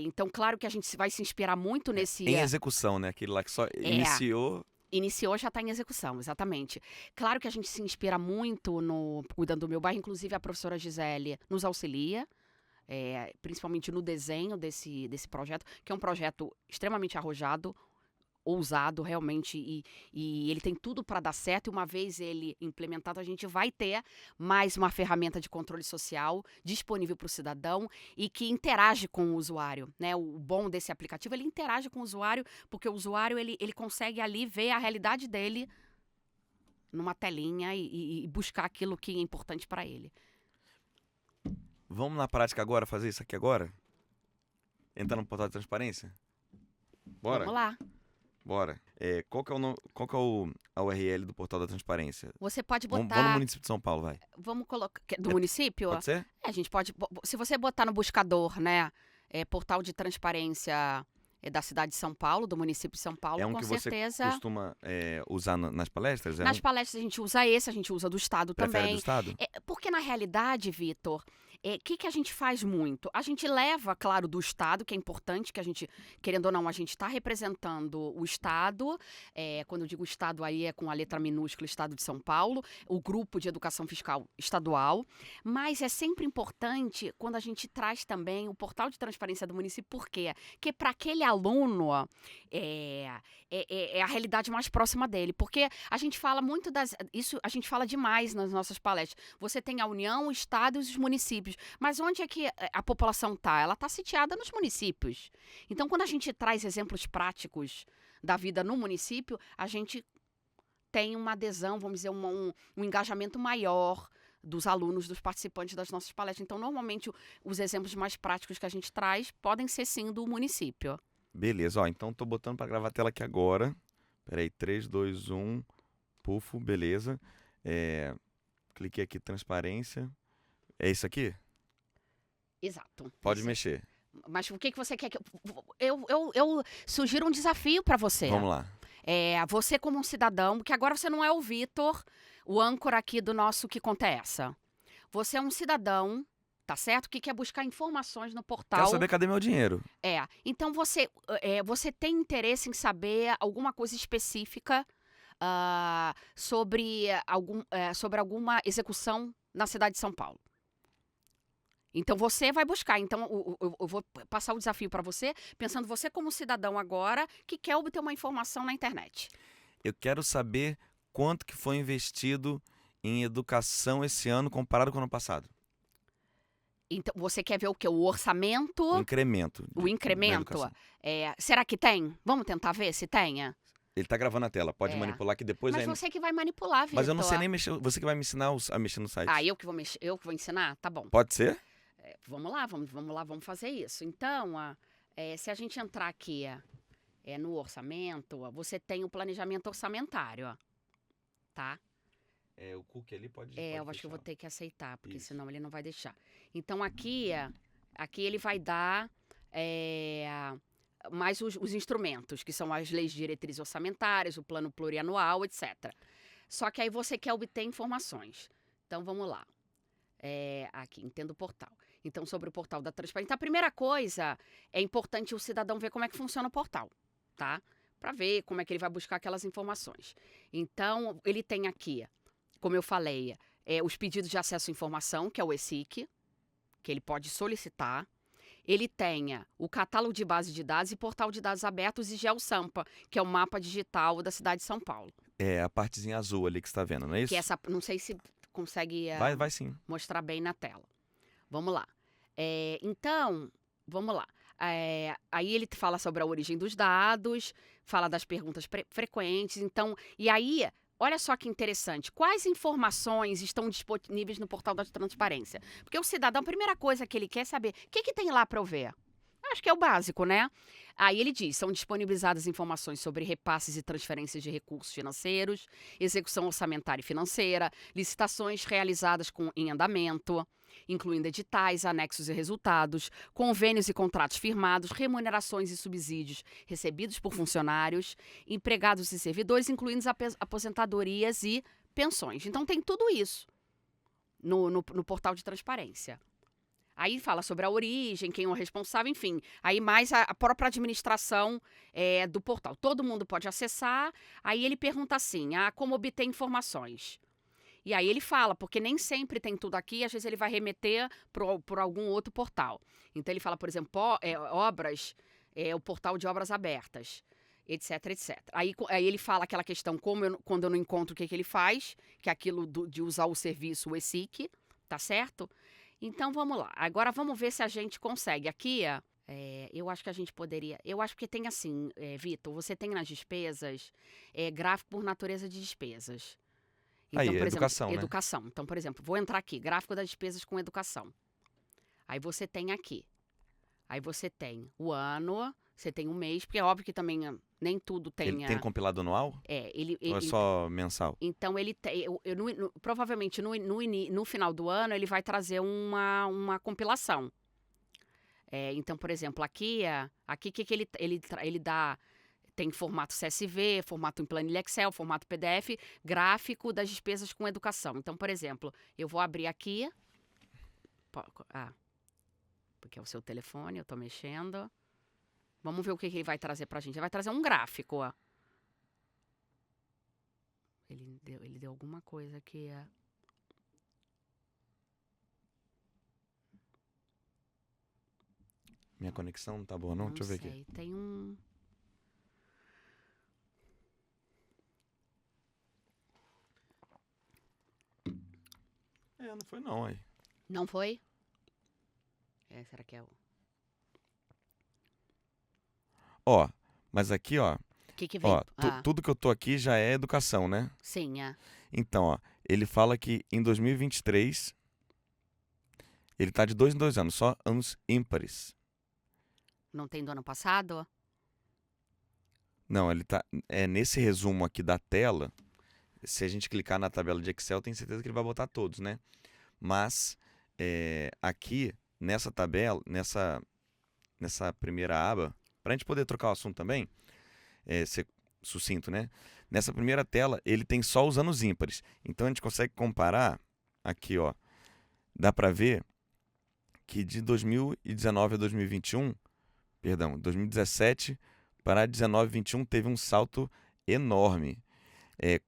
Então, claro que a gente vai se inspirar muito nesse... Em execução, né? Aquele lá que só iniciou... Iniciou, já está em execução, exatamente. Claro que a gente se inspira muito no Cuidando do Meu Bairro, inclusive a professora Gisele nos auxilia, principalmente no desenho desse projeto, que é um projeto extremamente arrojado, ousado realmente, e ele tem tudo para dar certo, e uma vez ele implementado, a gente vai ter mais uma ferramenta de controle social disponível para o cidadão e que interage com o usuário, né? O bom desse aplicativo, ele interage com o usuário, porque o usuário ele consegue ali ver a realidade dele numa telinha e buscar aquilo que é importante para ele. Vamos na prática agora, fazer isso aqui agora? Entrar no portal de transparência? Bora? Vamos lá. Bora. Qual que é a URL do portal da transparência? Você pode botar... Vamos no município de São Paulo, vai. Vamos colocar... Do município? Pode ser? A gente pode... Se você botar no buscador, né? Portal de transparência da cidade de São Paulo, do município de São Paulo, com certeza... Você costuma usar nas palestras? Nas palestras a gente usa esse, a gente usa do Estado também. Do Estado? Porque na realidade, Vitor... O que a gente faz muito? A gente leva, claro, do Estado, que é importante, que a gente, querendo ou não, a gente está representando o Estado. Quando eu digo Estado, aí é com a letra minúscula, Estado de São Paulo, o grupo de educação fiscal estadual. Mas é sempre importante quando a gente traz também o portal de transparência do município. Por quê? Porque para aquele aluno é a realidade mais próxima dele. Porque a gente fala muito isso a gente fala demais nas nossas palestras. Você tem a União, o Estado e os municípios. Mas onde é que a população está? Ela está sitiada nos municípios. Então, quando a gente traz exemplos práticos da vida no município, a gente tem uma adesão, vamos dizer, um engajamento maior dos alunos, dos participantes das nossas palestras. Então, normalmente, os exemplos mais práticos que a gente traz podem ser, sim, do município. Beleza, ó, então tô botando para gravar a tela aqui agora. Peraí, 3, 2, 1, pufo, beleza. Cliquei aqui, transparência. É isso aqui? Exato. Pode Isso. mexer. Mas o que você quer que eu sugiro um desafio para você. Vamos lá. Você como um cidadão, porque agora você não é o Vitor, o âncora aqui do nosso Que Conta é Essa. Você é um cidadão, tá certo? Que quer buscar informações no portal. Quero saber cadê meu dinheiro. Então você tem interesse em saber alguma coisa específica sobre alguma execução na cidade de São Paulo. Então você vai buscar. Então eu vou passar o desafio para você, pensando você como cidadão agora que quer obter uma informação na internet. Eu quero saber quanto que foi investido em educação esse ano comparado com o ano passado. Então você quer ver o quê? O orçamento? O incremento. O incremento? Será que tem? Vamos tentar ver se tenha? Ele tá gravando a tela, pode manipular que depois... Mas você que vai manipular, Vitor. Mas eu não sei nem mexer, você que vai me ensinar a mexer no site. Eu que vou ensinar? Tá bom. Pode ser? Vamos lá, vamos fazer isso. Então, se a gente entrar aqui no orçamento, você tem o planejamento orçamentário, tá? O cookie ali pode eu acho que eu vou ter que aceitar, porque senão ele não vai deixar. Então, aqui ele vai dar mais os instrumentos, que são as leis de diretrizes orçamentárias, o plano plurianual, etc. Só que aí você quer obter informações. Então, vamos lá. Aqui, entenda o portal. Então, sobre o portal da transparência. A primeira coisa, é importante o cidadão ver como é que funciona o portal, tá? Para ver como é que ele vai buscar aquelas informações. Então, ele tem aqui, como eu falei, os pedidos de acesso à informação, que é o ESIC, que ele pode solicitar. Ele tem o catálogo de base de dados e portal de dados abertos e GeoSampa, que é o mapa digital da cidade de São Paulo. A partezinha azul ali que você está vendo, não é isso? Que não sei se consegue vai sim. Mostrar bem na tela. Vamos lá. Então, vamos lá. Aí ele fala sobre a origem dos dados, fala das perguntas frequentes. Então, e aí, olha só que interessante. Quais informações estão disponíveis no portal da transparência? Porque o cidadão, a primeira coisa que ele quer saber, o que tem lá para eu ver? Acho que é o básico, né? Aí ele diz, são disponibilizadas informações sobre repasses e transferências de recursos financeiros, execução orçamentária e financeira, licitações realizadas em andamento, incluindo editais, anexos e resultados, convênios e contratos firmados, remunerações e subsídios recebidos por funcionários, empregados e servidores, incluindo aposentadorias e pensões. Então tem tudo isso no portal de transparência. Aí fala sobre a origem, quem é o responsável, enfim. Aí mais a própria administração do portal. Todo mundo pode acessar. Aí ele pergunta assim, como obter informações? E aí ele fala, porque nem sempre tem tudo aqui, às vezes ele vai remeter por algum outro portal. Então ele fala, por exemplo, obras, o portal de obras abertas, etc, etc. Aí ele fala aquela questão, quando eu não encontro o que ele faz, que é aquilo de usar o serviço, o ESIC, tá certo? Então, vamos lá. Agora, vamos ver se a gente consegue. Aqui, eu acho que a gente poderia... Eu acho que tem assim, Vitor, você tem nas despesas, gráfico por natureza de despesas. Então, Aí, por educação, exemplo, né? educação. Então, por exemplo, vou entrar aqui, gráfico das despesas com educação. Aí você tem aqui. Aí você tem o ano, você tem o mês, porque é óbvio que também nem tudo tem... Ele tem compilado anual? Ou é só mensal? Então, ele tem... provavelmente, no final do ano, ele vai trazer uma compilação. Então, por exemplo, aqui que ele dá... Tem formato CSV, formato em planilha Excel, formato PDF, gráfico das despesas com educação. Então, por exemplo, eu vou abrir aqui... porque é o seu telefone, eu estou mexendo... Vamos ver o que ele vai trazer pra gente. Ele vai trazer um gráfico, Ele deu alguma coisa aqui, Minha conexão não tá boa, não? Deixa eu ver aqui. Tem um... Não foi não, aí. Não foi? Será que é o... Ó, mas aqui, ó, que vem? Ó, tudo que eu tô aqui já é educação, né? Sim, Então, ó, ele fala que em 2023 ele tá de 2 em 2 anos, só anos ímpares. Não tem do ano passado? Não, ele tá nesse resumo aqui da tela. Se a gente clicar na tabela de Excel, tem certeza que ele vai botar todos, né? Mas aqui nessa tabela, nessa primeira aba, para a gente poder trocar o assunto também, ser sucinto, né? Nessa primeira tela, ele tem só os anos ímpares. Então a gente consegue comparar aqui, ó. Dá para ver que de 2019 a 2021, perdão, 2017 para 19 e 21 teve um salto enorme.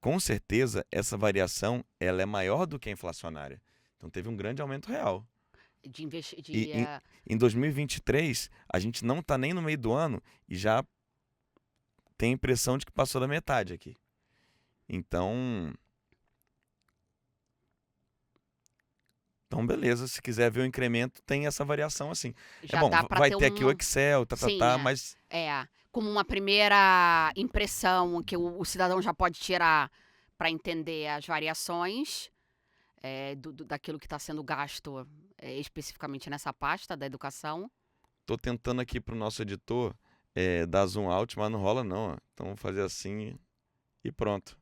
Com certeza, essa variação ela é maior do que a inflacionária. Então, teve um grande aumento real. Em 2023, a gente não está nem no meio do ano e já tem a impressão de que passou da metade aqui. Então, beleza. Se quiser ver o incremento, tem essa variação assim. Já bom, dá para vai ter ter aqui o uma... Excel, Sim, mas... como uma primeira impressão que o cidadão já pode tirar para entender as variações daquilo que está sendo gasto especificamente nessa pasta da educação. Tô tentando aqui pro nosso editor dar zoom out, mas não rola não. Ó. Então vamos fazer assim e pronto.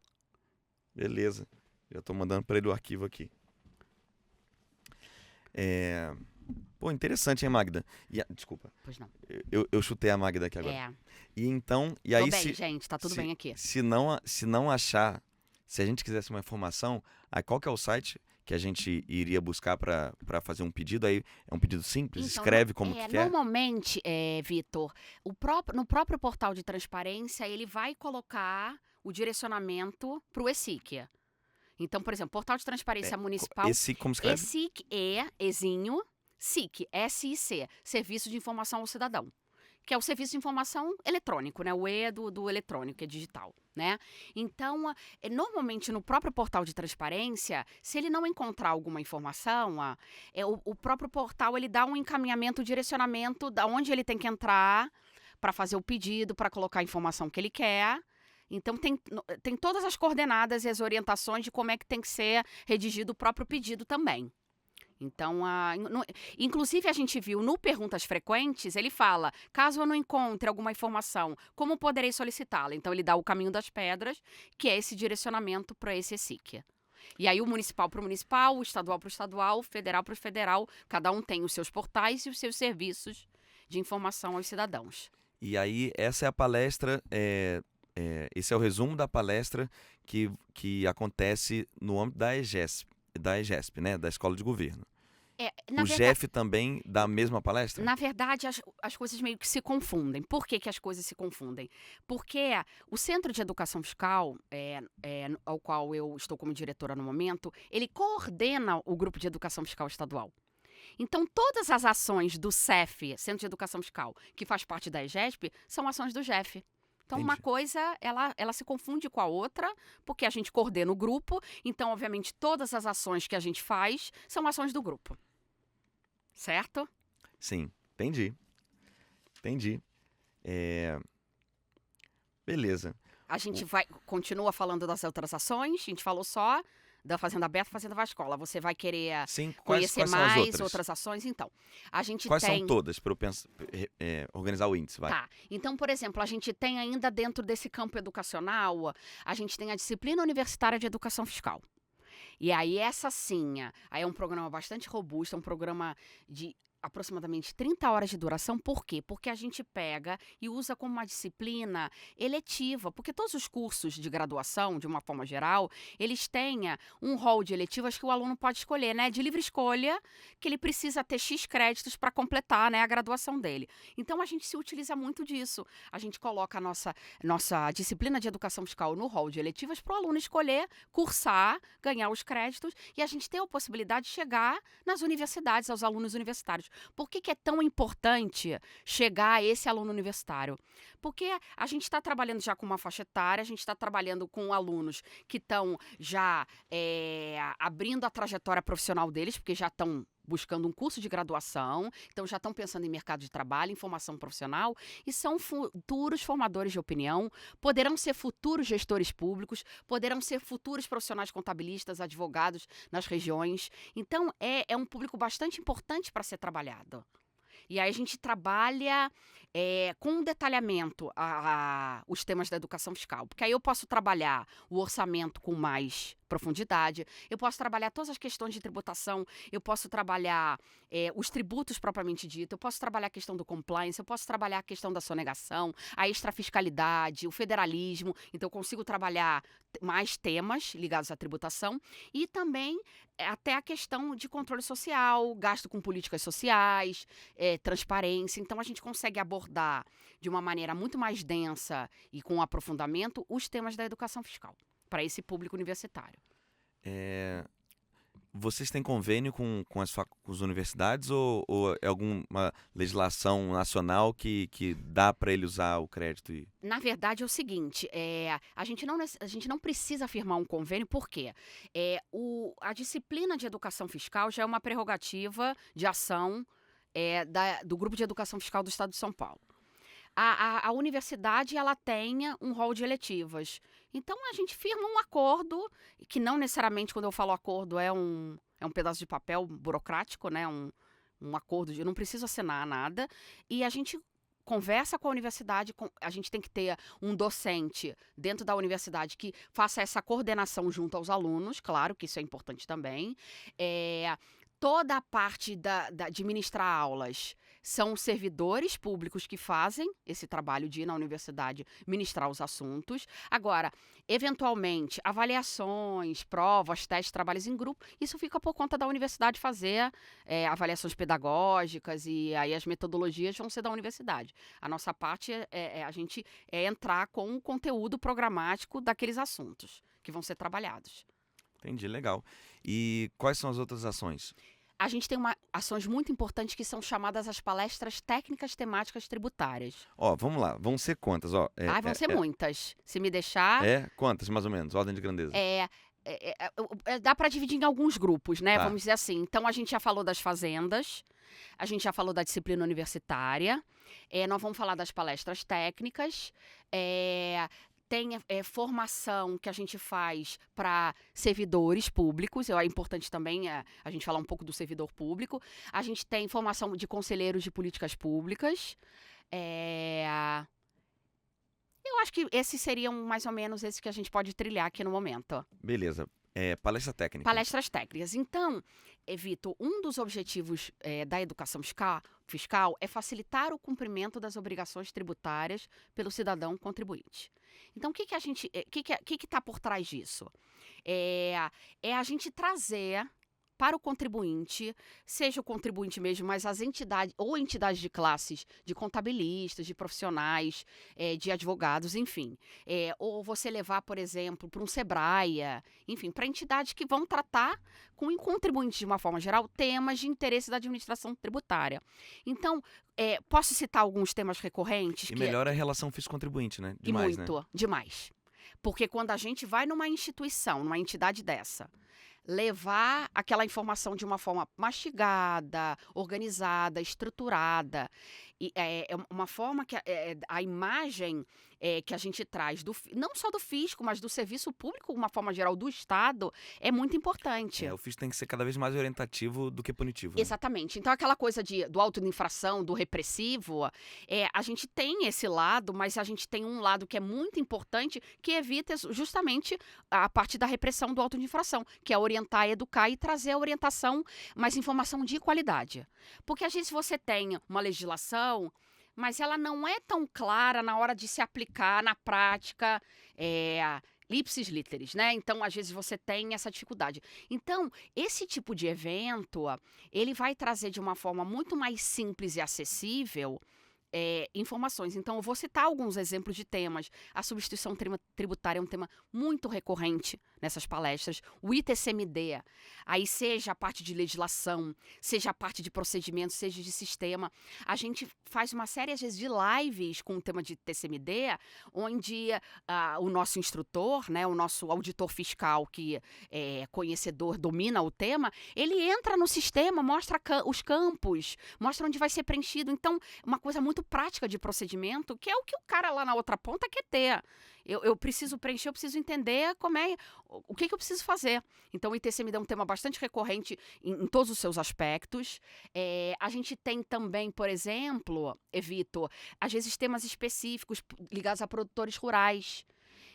Beleza. Já tô mandando para ele o arquivo aqui. Pô, interessante, hein, Magda? Desculpa. Pois não. Eu chutei a Magda aqui agora. E aí, Tô bem, gente, tá tudo bem aqui. Se não achar, se a gente quisesse uma informação, aí qual que é o site que a gente iria buscar para fazer um pedido? Aí é um pedido simples, Então, escreve como que quer? Normalmente, Vitor, no próprio portal de transparência, ele vai colocar o direcionamento para o ESIC. Então, por exemplo, portal de transparência municipal... ESIC, como escreve? ESIC, Ezinho, SIC, S-I-C, Serviço de Informação ao Cidadão, que é o Serviço de Informação Eletrônico, né? O E do eletrônico, que é digital, né? Então, normalmente no próprio portal de transparência, se ele não encontrar alguma informação, o próprio portal ele dá um encaminhamento, direcionamento da onde ele tem que entrar para fazer o pedido, para colocar a informação que ele quer. Então, tem todas as coordenadas e as orientações de como é que tem que ser redigido o próprio pedido também. Então, inclusive a gente viu no Perguntas Frequentes, ele fala, caso eu não encontre alguma informação, como poderei solicitá-la? Então, ele dá o caminho das pedras, que é esse direcionamento para esse ESIC. E aí o municipal para o municipal, o estadual para o estadual, o federal para o federal, cada um tem os seus portais e os seus serviços de informação aos cidadãos. E aí, essa é a palestra... esse é o resumo da palestra que acontece no âmbito da EGESP, né? Da Escola de Governo. O GEF também dá a mesma palestra? Na verdade, as coisas meio que se confundem. Por que as coisas se confundem? Porque o Centro de Educação Fiscal, ao qual eu estou como diretora no momento, ele coordena o Grupo de Educação Fiscal Estadual. Então, todas as ações do CEF, Centro de Educação Fiscal, que faz parte da EGESP, são ações do GEF. Então, Entendi. uma coisa, ela se confunde com a outra, porque a gente coordena o grupo. Então, obviamente, todas as ações que a gente faz são ações do grupo. Certo? Sim, entendi. Beleza. A gente continua falando das outras ações, a gente falou só da Fazenda Aberta e Fazenda Vascola. Você vai querer conhecer quais são as mais outras ações? Então, a gente Quais são todas, para eu organizar o índice? Vai. Tá. Então, por exemplo, a gente tem ainda dentro desse campo educacional, a gente tem a disciplina universitária de educação fiscal. E aí essa sim, aí é um programa bastante robusto, é um programa de aproximadamente 30 horas de duração. Por quê? Porque a gente pega e usa como uma disciplina eletiva, porque todos os cursos de graduação, de uma forma geral, eles têm um rol de eletivas que o aluno pode escolher, né? De livre escolha, que ele precisa ter X créditos para completar, né, a graduação dele. Então, a gente se utiliza muito disso. A gente coloca a nossa disciplina de educação fiscal no rol de eletivas para o aluno escolher, cursar, ganhar os créditos e a gente ter a possibilidade de chegar nas universidades, aos alunos universitários. Por que é tão importante chegar a esse aluno universitário? Porque a gente está trabalhando já com uma faixa etária, a gente está trabalhando com alunos que estão já abrindo a trajetória profissional deles, porque já estão buscando um curso de graduação, então já estão pensando em mercado de trabalho, em formação profissional, e são futuros formadores de opinião, poderão ser futuros gestores públicos, poderão ser futuros profissionais contabilistas, advogados nas regiões. Então, é um público bastante importante para ser trabalhado. E aí a gente trabalha com um detalhamento os temas da educação fiscal. Porque aí eu posso trabalhar o orçamento com mais profundidade, eu posso trabalhar todas as questões de tributação, eu posso trabalhar os tributos propriamente dito, eu posso trabalhar a questão do compliance, eu posso trabalhar a questão da sonegação, a extrafiscalidade, o federalismo. Então eu consigo trabalhar mais temas ligados à tributação e também até a questão de controle social, gasto com políticas sociais, transparência. Então a gente consegue abordar de uma maneira muito mais densa e com aprofundamento os temas da educação fiscal para esse público universitário. Vocês têm convênio com as universidades ou é alguma legislação nacional que dá para ele usar o crédito? Na verdade, é o seguinte, a gente não precisa firmar um convênio, porque a disciplina de educação fiscal já é uma prerrogativa de ação do Grupo de Educação Fiscal do Estado de São Paulo. A universidade ela tem um rol de eletivas. Então, a gente firma um acordo, que não necessariamente, quando eu falo acordo, é um pedaço de papel burocrático, né? Um acordo, eu não preciso assinar nada. E a gente conversa com a universidade, a gente tem que ter um docente dentro da universidade que faça essa coordenação junto aos alunos, claro que isso é importante também. Toda a parte de ministrar aulas são servidores públicos que fazem esse trabalho de ir na universidade ministrar os assuntos. Agora, eventualmente, avaliações, provas, testes, trabalhos em grupo, isso fica por conta da universidade fazer avaliações pedagógicas e aí as metodologias vão ser da universidade. A nossa parte a gente entrar com o conteúdo programático daqueles assuntos que vão ser trabalhados. Entendi, legal. E quais são as outras ações? A gente tem ações muito importantes que são chamadas as palestras técnicas temáticas tributárias. Vamos lá, vão ser quantas? Vão ser muitas. Se me deixar... Quantas, mais ou menos? Ordem de grandeza. Dá para dividir em alguns grupos, né? Tá. Vamos dizer assim. Então, a gente já falou das fazendas, a gente já falou da disciplina universitária, nós vamos falar das palestras técnicas, tem formação que a gente faz para servidores públicos. É importante também a gente falar um pouco do servidor público. A gente tem formação de conselheiros de políticas públicas. Eu acho que esses seriam mais ou menos esses que a gente pode trilhar aqui no momento. Beleza. Palestra técnica. Palestras técnicas. Então, Vitor, um dos objetivos da educação fiscal é facilitar o cumprimento das obrigações tributárias pelo cidadão contribuinte. Então, o que está por trás disso? A gente trazer para o contribuinte, seja o contribuinte mesmo, mas as entidades ou entidades de classes, de contabilistas, de profissionais, de advogados, enfim. Ou você levar, por exemplo, para um Sebrae, enfim, para entidades que vão tratar com o contribuinte, de uma forma geral, temas de interesse da administração tributária. Então, posso citar alguns temas recorrentes? E melhora a relação fisco-contribuinte, né? Demais, muito, demais. Porque quando a gente vai numa instituição, numa entidade dessa, levar aquela informação de uma forma mastigada, organizada, estruturada. E é uma forma que a imagem que a gente traz, não só do fisco, mas do serviço público, uma forma geral, do Estado, é muito importante. O fisco tem que ser cada vez mais orientativo do que punitivo. Né? Exatamente. Então, aquela coisa do auto de infração, do repressivo, a gente tem esse lado, mas a gente tem um lado que é muito importante, que evita justamente a parte da repressão do auto de infração, que é orientar, educar e trazer a orientação, mas informação de qualidade. Porque, às vezes, você tem uma legislação, mas ela não é tão clara na hora de se aplicar na prática, ipsis literis, né? Então, às vezes, você tem essa dificuldade. Então, esse tipo de evento, ele vai trazer de uma forma muito mais simples e acessível informações. Então, eu vou citar alguns exemplos de temas. A substituição tributária é um tema muito recorrente nessas palestras. O ITCMD, aí seja a parte de legislação, seja a parte de procedimento, seja de sistema. A gente faz uma série, às vezes, de lives com o tema de ITCMD, onde o nosso instrutor, né, o nosso auditor fiscal, que é conhecedor, domina o tema, ele entra no sistema, mostra os campos, mostra onde vai ser preenchido. Então, uma coisa muito prática de procedimento, que é o que o cara lá na outra ponta quer ter. Eu preciso preencher, eu preciso entender o que eu preciso fazer. Então, o ITCMD é um tema bastante recorrente em todos os seus aspectos. A gente tem também, por exemplo, Evito, às vezes temas específicos ligados a produtores rurais.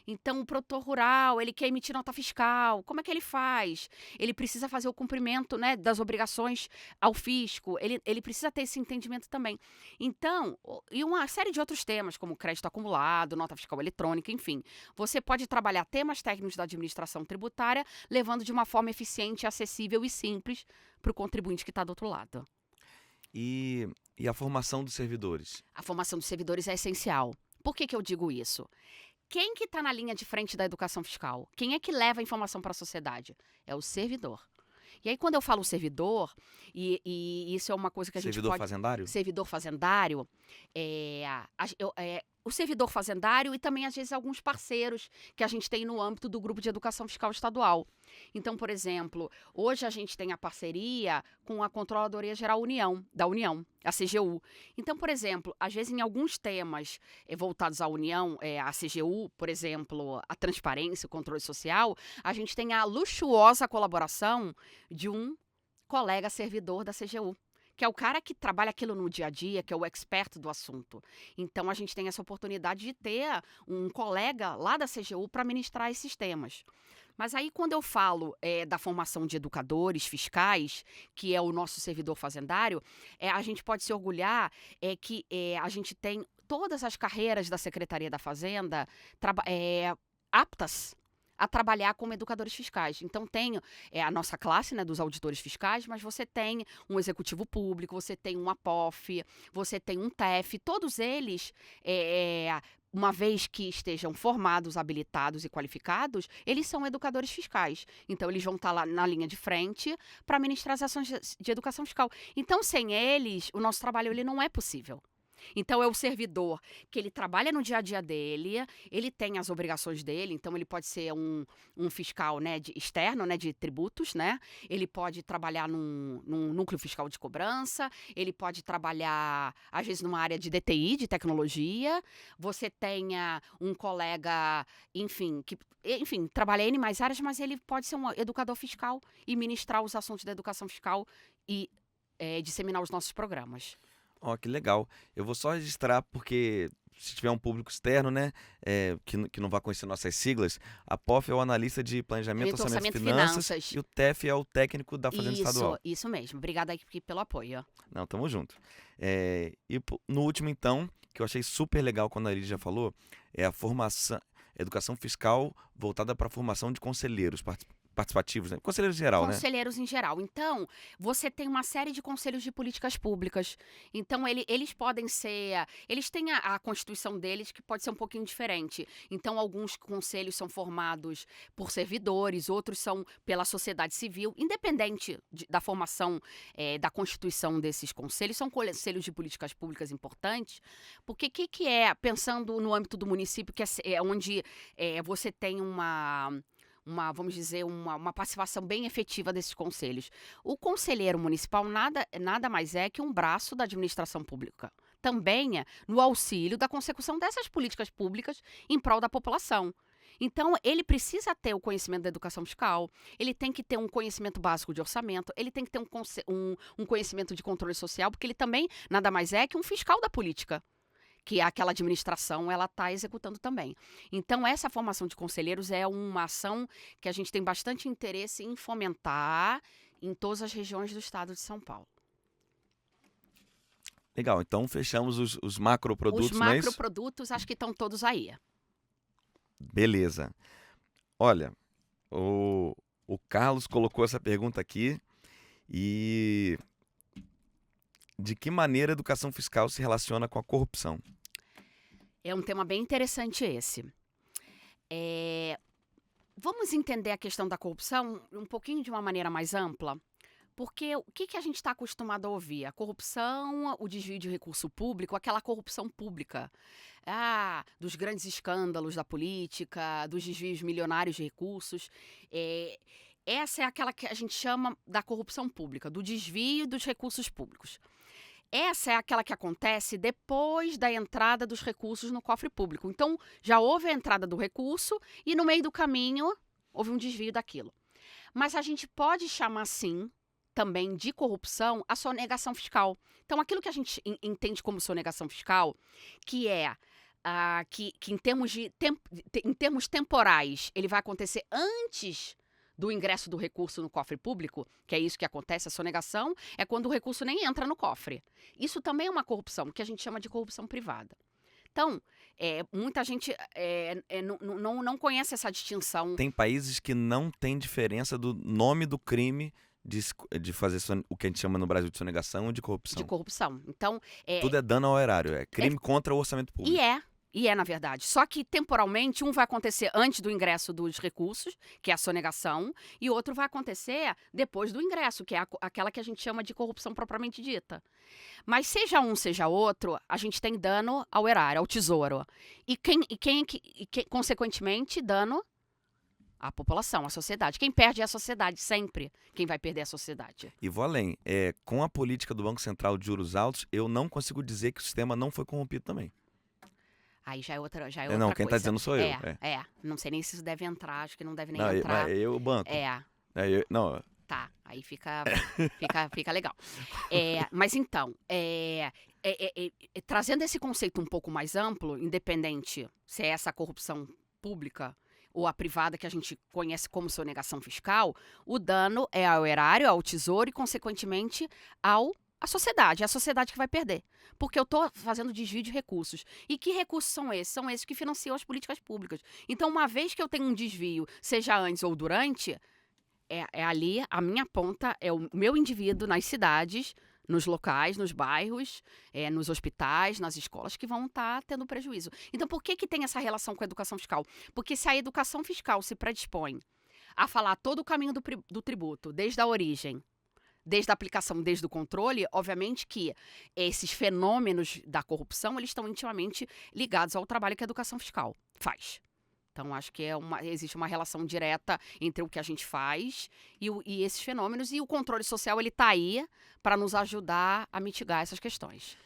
Então, o produtor rural, ele quer emitir nota fiscal. Como é que ele faz? Ele precisa fazer o cumprimento, né, das obrigações ao fisco. Ele precisa ter esse entendimento também. Então, e uma série de outros temas, como crédito acumulado, nota fiscal eletrônica, enfim. Você pode trabalhar temas técnicos da administração tributária, levando de uma forma eficiente, acessível e simples para o contribuinte que está do outro lado. E a formação dos servidores? A formação dos servidores é essencial. Por que eu digo isso? Quem que está na linha de frente da educação fiscal? Quem é que leva a informação para a sociedade? É o servidor. E aí, quando eu falo servidor, e isso é uma coisa que a gente pode... Servidor fazendário? Servidor fazendário, o servidor fazendário e também, às vezes, alguns parceiros que a gente tem no âmbito do Grupo de Educação Fiscal Estadual. Então, por exemplo, hoje a gente tem a parceria com a Controladoria Geral da União, a CGU. Então, por exemplo, às vezes em alguns temas voltados à União, a CGU, por exemplo, a transparência, o controle social, a gente tem a luxuosa colaboração de um colega servidor da CGU, que é o cara que trabalha aquilo no dia a dia, que é o expert do assunto. Então, a gente tem essa oportunidade de ter um colega lá da CGU para ministrar esses temas. Mas aí, quando eu falo da formação de educadores fiscais, que é o nosso servidor fazendário, a gente pode se orgulhar que a gente tem todas as carreiras da Secretaria da Fazenda aptas a trabalhar como educadores fiscais. Então, tem a nossa classe, né, dos auditores fiscais, mas você tem um executivo público, você tem um APOF, você tem um TEF, todos eles... uma vez que estejam formados, habilitados e qualificados, eles são educadores fiscais. Então, eles vão estar lá na linha de frente para ministrar as ações de educação fiscal. Então, sem eles, o nosso trabalho ele não é possível. Então, é o servidor que ele trabalha no dia a dia dele, ele tem as obrigações dele, então ele pode ser um fiscal, né, externo, né, de tributos, né? Ele pode trabalhar num núcleo fiscal de cobrança, ele pode trabalhar, às vezes, numa área de DTI, de tecnologia. Você tenha um colega, enfim, que trabalha em mais áreas, mas ele pode ser um educador fiscal e ministrar os assuntos da educação fiscal e disseminar os nossos programas. Ó, que legal. Eu vou só registrar porque se tiver um público externo, né, que não vai conhecer nossas siglas, a POF é o analista de planejamento, orçamento e finanças, e o TEF é o técnico da Fazenda Estadual. Isso mesmo. Obrigada aqui pelo apoio. Não, tamo junto. No último, então, que eu achei super legal quando a Lidia já falou, é a formação, educação fiscal voltada para a formação de conselheiros participativos, né? Conselheiros em geral, né? Conselheiros em geral. Então, você tem uma série de conselhos de políticas públicas. Então, eles podem ser... Eles têm a constituição deles que pode ser um pouquinho diferente. Então, alguns conselhos são formados por servidores, outros são pela sociedade civil. Independente da formação da constituição desses conselhos, são conselhos de políticas públicas importantes, porque o que é, pensando no âmbito do município, que é onde você tem vamos dizer, uma participação bem efetiva desses conselhos. O conselheiro municipal nada mais é que um braço da administração pública. Também no auxílio da consecução dessas políticas públicas em prol da população. Então, ele precisa ter o conhecimento da educação fiscal, ele tem que ter um conhecimento básico de orçamento, ele tem que ter um conhecimento de controle social, porque ele também nada mais é que um fiscal da política, que aquela administração ela está executando também. Então, essa formação de conselheiros é uma ação que a gente tem bastante interesse em fomentar em todas as regiões do estado de São Paulo. Legal, então fechamos os macroprodutos, Os macroprodutos, acho que estão todos aí. Beleza. Olha, o Carlos colocou essa pergunta aqui e de que maneira a educação fiscal se relaciona com a corrupção? É um tema bem interessante esse. Vamos entender a questão da corrupção um pouquinho de uma maneira mais ampla? Porque o que a gente está acostumado a ouvir? A corrupção, o desvio de recurso público, aquela corrupção pública. Dos grandes escândalos da política, dos desvios milionários de recursos. Essa é aquela que a gente chama da corrupção pública, do desvio dos recursos públicos. Essa é aquela que acontece depois da entrada dos recursos no cofre público. Então, já houve a entrada do recurso e no meio do caminho houve um desvio daquilo. Mas a gente pode chamar, sim, também de corrupção a sonegação fiscal. Então, aquilo que a gente entende como sonegação fiscal, que é que em termos temporais, ele vai acontecer antes do ingresso do recurso no cofre público, que é isso que acontece, a sonegação, é quando o recurso nem entra no cofre. Isso também é uma corrupção, que a gente chama de corrupção privada. Então, muita gente não conhece essa distinção. Tem países que não tem diferença do nome do crime de fazer o que a gente chama no Brasil de sonegação ou de corrupção. De corrupção. Então, tudo é dano ao erário, é crime contra o orçamento público. E é, na verdade. Só que, temporalmente, um vai acontecer antes do ingresso dos recursos, que é a sonegação, e outro vai acontecer depois do ingresso, que é aquela que a gente chama de corrupção propriamente dita. Mas seja um, seja outro, a gente tem dano ao erário, ao tesouro. E consequentemente, dano à população, à sociedade. Quem perde é a sociedade, sempre. Quem vai perder é a sociedade. E vou além. Com a política do Banco Central de juros altos, eu não consigo dizer que o sistema não foi corrompido também. Aí já é outra Não, coisa. quem tá dizendo sou eu. Não sei nem se isso deve entrar, acho que não deve nem entrar. O banco. Não. Tá, aí fica legal. Mas então, trazendo esse conceito um pouco mais amplo, independente se é essa corrupção pública ou a privada que a gente conhece como sonegação fiscal, o dano é ao erário, ao tesouro e, consequentemente, a sociedade. É a sociedade que vai perder. Porque eu estou fazendo desvio de recursos. E que recursos são esses? São esses que financiam as políticas públicas. Então, uma vez que eu tenho um desvio, seja antes ou durante, ali a minha ponta, é o meu indivíduo nas cidades, nos locais, nos bairros, nos hospitais, nas escolas, que vão estar tendo prejuízo. Então, por que tem essa relação com a educação fiscal? Porque se a educação fiscal se predispõe a falar todo o caminho do tributo, desde a origem, desde a aplicação, desde o controle, obviamente que esses fenômenos da corrupção, eles estão intimamente ligados ao trabalho que a educação fiscal faz. Então, acho que existe uma relação direta entre o que a gente faz e esses fenômenos, e o controle social ele está aí para nos ajudar a mitigar essas questões.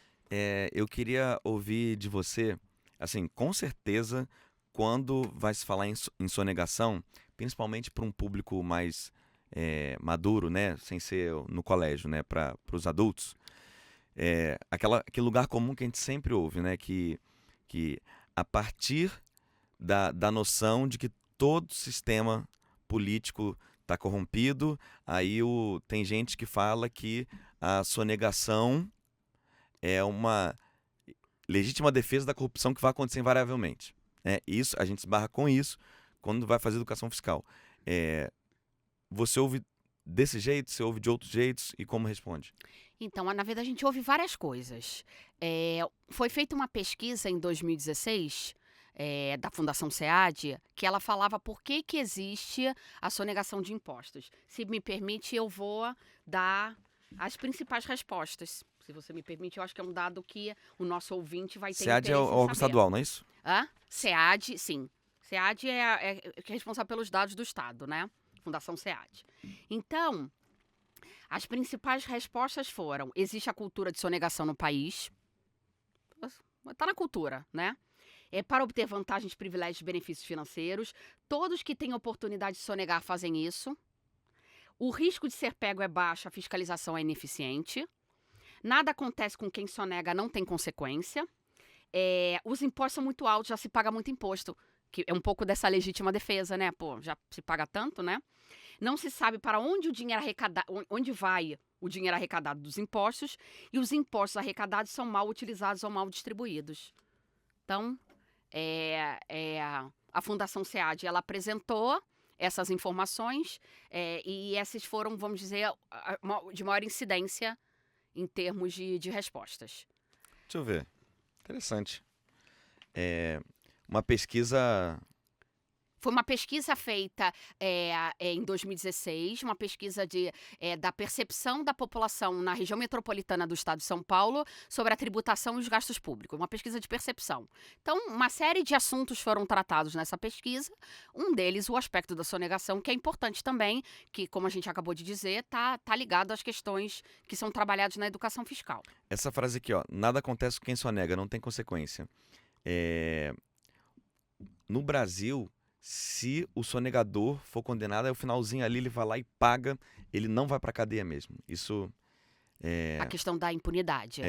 Eu queria ouvir de você, assim, com certeza, quando vai se falar em sonegação, principalmente para um público mais maduro, né, sem ser no colégio, né, para os adultos, aquele lugar comum que a gente sempre ouve, né, que a partir da noção de que todo sistema político está corrompido, aí tem gente que fala que a sonegação é uma legítima defesa da corrupção que vai acontecer invariavelmente. Isso, a gente esbarra com isso quando vai fazer educação fiscal. Você ouve desse jeito, você ouve de outros jeitos e como responde? Então, na verdade, a gente ouve várias coisas. Foi feita uma pesquisa em 2016 da Fundação SEAD, que ela falava por que existe a sonegação de impostos. Se me permite, eu vou dar as principais respostas. Se você me permite, eu acho que é um dado que o nosso ouvinte vai ter SEAD interesse em saber. é o órgão estadual, não é isso? SEAD, sim. SEAD é responsável pelos dados do Estado, né? Fundação SEAD. Então, as principais respostas foram: existe a cultura de sonegação no país. Está na cultura, né? Para obter vantagens, privilégios e benefícios financeiros. Todos que têm oportunidade de sonegar fazem isso. O risco de ser pego é baixo, a fiscalização é ineficiente. Nada acontece com quem sonega, não tem consequência. Os impostos são muito altos, já se paga muito imposto. Que é um pouco dessa legítima defesa, né? Já se paga tanto, né? Não se sabe para onde o dinheiro onde vai o dinheiro arrecadado dos impostos, e os impostos arrecadados são mal utilizados ou mal distribuídos. Então, a Fundação SEAD, ela apresentou essas informações e essas foram, vamos dizer, de maior incidência em termos de respostas. Deixa eu ver. Interessante. Uma pesquisa. Foi uma pesquisa feita em 2016, uma pesquisa da percepção da população na região metropolitana do estado de São Paulo sobre a tributação e os gastos públicos, uma pesquisa de percepção. Então, uma série de assuntos foram tratados nessa pesquisa, um deles o aspecto da sonegação, que é importante também, que, como a gente acabou de dizer, tá ligado às questões que são trabalhadas na educação fiscal. Essa frase aqui, ó. Nada acontece com quem sonega, não tem consequência. No Brasil, se o sonegador for condenado, aí o finalzinho ali ele vai lá e paga, ele não vai pra cadeia mesmo. Isso A questão da impunidade.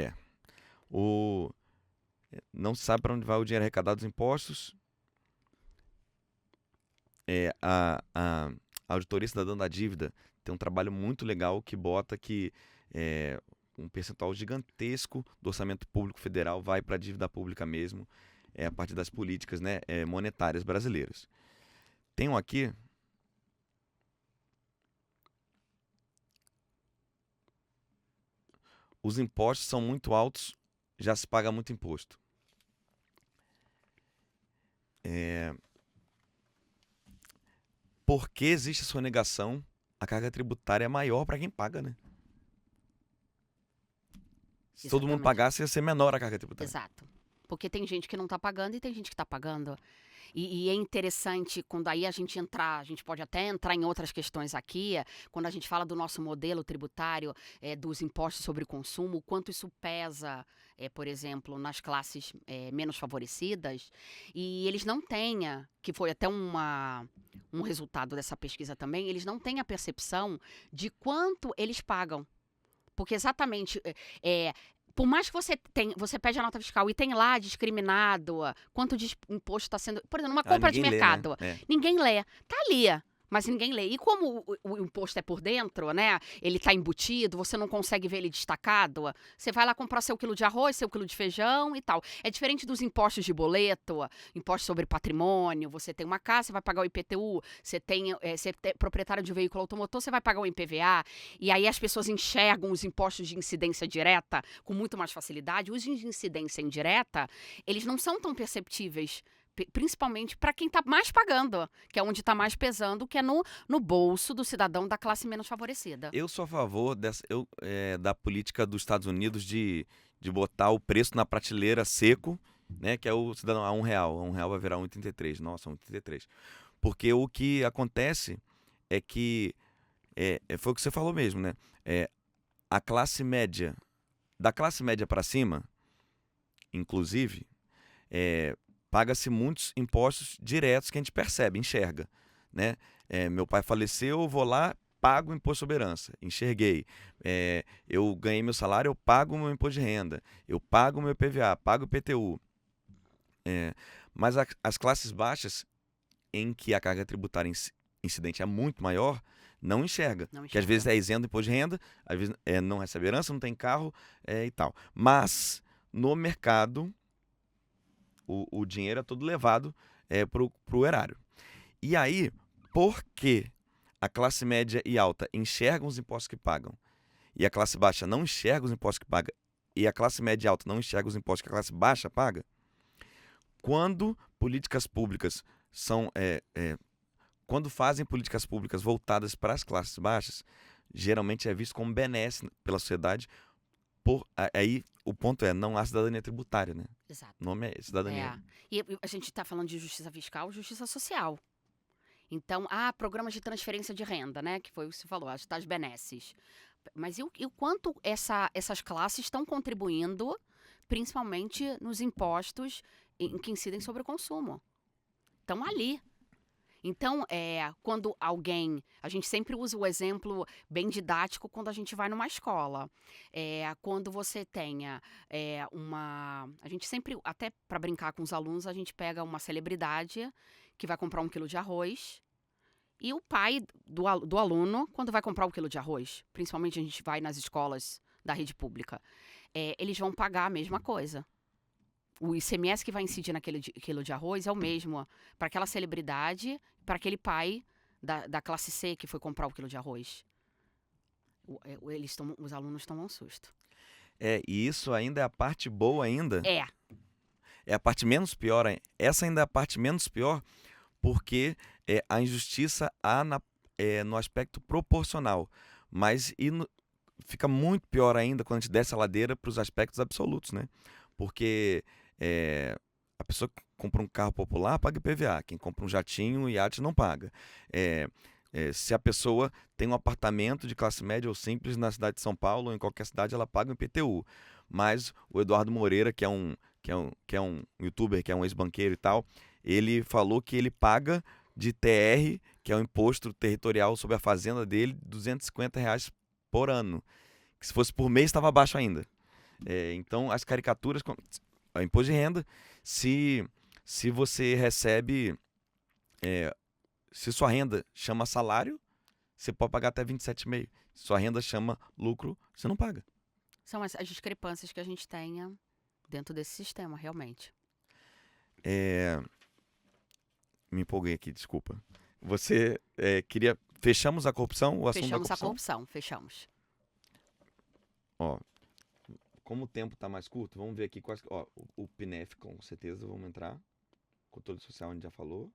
Não se sabe para onde vai o dinheiro arrecadado dos impostos. A Auditoria Cidadã da Dívida tem um trabalho muito legal que bota que um percentual gigantesco do orçamento público federal vai para a dívida pública mesmo, a partir das políticas, né, monetárias brasileiras. Tem um aqui. Os impostos são muito altos, já se paga muito imposto. Porque existe sonegação, a carga tributária é maior para quem paga, né? Se todo mundo Exatamente. pagasse, ia ser menor a carga tributária. Exato. Porque tem gente que não está pagando e tem gente que está pagando. E é interessante quando aí a gente pode até entrar em outras questões aqui, quando a gente fala do nosso modelo tributário, dos impostos sobre consumo, o quanto isso pesa, por exemplo, nas classes menos favorecidas. E eles não têm, que foi até um resultado dessa pesquisa também, eles não têm a percepção de quanto eles pagam. Porque exatamente... por mais que você pede a nota fiscal e tem lá discriminado quanto de imposto está sendo... Por exemplo, numa compra de mercado, ninguém lê. Tá ali, mas ninguém lê. E como o imposto é por dentro, né? Ele tá embutido, você não consegue ver ele destacado. Você vai lá comprar seu quilo de arroz, seu quilo de feijão e tal. É diferente dos impostos de boleto, imposto sobre patrimônio. Você tem uma casa, você vai pagar o IPTU. Você é proprietário de um veículo automotor, você vai pagar o IPVA. E aí as pessoas enxergam os impostos de incidência direta com muito mais facilidade. Os de incidência indireta, eles não são tão perceptíveis, principalmente para quem está mais pagando, que é onde está mais pesando, que é no bolso do cidadão da classe menos favorecida. Eu sou a favor da política dos Estados Unidos de botar o preço na prateleira seco, né, que é o cidadão a R$1. R$1 vai virar 1,33. Nossa, 1,33. Porque o que acontece é que, foi o que você falou mesmo, né? A classe média, da classe média para cima, inclusive, paga-se muitos impostos diretos que a gente percebe, enxerga, né? Meu pai faleceu, eu vou lá, pago o imposto sobre herança, enxerguei. Eu ganhei meu salário, eu pago o meu imposto de renda, eu pago o meu IPVA, pago o IPTU. Mas as classes baixas, em que a carga tributária incidente é muito maior, não enxerga. Que às vezes é isento do imposto de renda, às vezes não recebe herança, não tem carro e tal. Mas no mercado, o dinheiro é todo levado pro erário. E aí, por que a classe média e alta enxergam os impostos que pagam e a classe baixa não enxerga os impostos que paga e a classe média e alta não enxerga os impostos que a classe baixa paga? Quando políticas públicas quando fazem políticas públicas voltadas para as classes baixas, geralmente é visto como benéfico pela sociedade. Aí o ponto não há cidadania tributária, né? Exato. O nome é cidadania. E a gente está falando de justiça fiscal, justiça social. Então, programas de transferência de renda, né? Que foi o que você falou, as tais benesses. Mas e o quanto essas classes estão contribuindo, principalmente nos impostos que incidem sobre o consumo? Estão ali. Então, quando a gente sempre usa o exemplo bem didático quando a gente vai numa escola. Quando você tenha a gente sempre, até para brincar com os alunos, a gente pega uma celebridade que vai comprar 1 quilo de arroz e o pai do aluno, quando vai comprar 1 quilo de arroz, principalmente a gente vai nas escolas da rede pública, eles vão pagar a mesma coisa. O ICMS que vai incidir naquele quilo de arroz é o mesmo para aquela celebridade, para aquele pai da classe C que foi comprar o quilo de arroz. Os alunos tomam um susto. E isso ainda é a parte boa ainda. É, É a parte menos pior. Essa ainda é a parte menos pior, porque a injustiça há no aspecto proporcional. Mas fica muito pior ainda quando a gente desce a ladeira para os aspectos absolutos, né? Porque a pessoa que compra um carro popular paga IPVA, quem compra um jatinho, um iate não paga. Se a pessoa tem um apartamento de classe média ou simples na cidade de São Paulo ou em qualquer cidade, ela paga um IPTU. Mas o Eduardo Moreira, que é um youtuber, que é um ex-banqueiro e tal, ele falou que ele paga de TR, que é o imposto territorial sobre a fazenda dele, R$ 250 por ano. Que se fosse por mês estava abaixo ainda. Então as caricaturas, imposto de renda, se você recebe, se sua renda chama salário, você pode pagar até 27,5. Se sua renda chama lucro, você não paga. são as discrepâncias que a gente tenha dentro desse sistema, realmente. Me empolguei aqui, desculpa. Você queria... Fechamos a corrupção? O assunto Fechamos da a corrupção? corrupção, fechamos. Ó, como o tempo tá mais curto, vamos ver aqui quais... Ó, o PNEF, com certeza, vamos entrar. Controle social, a gente já falou.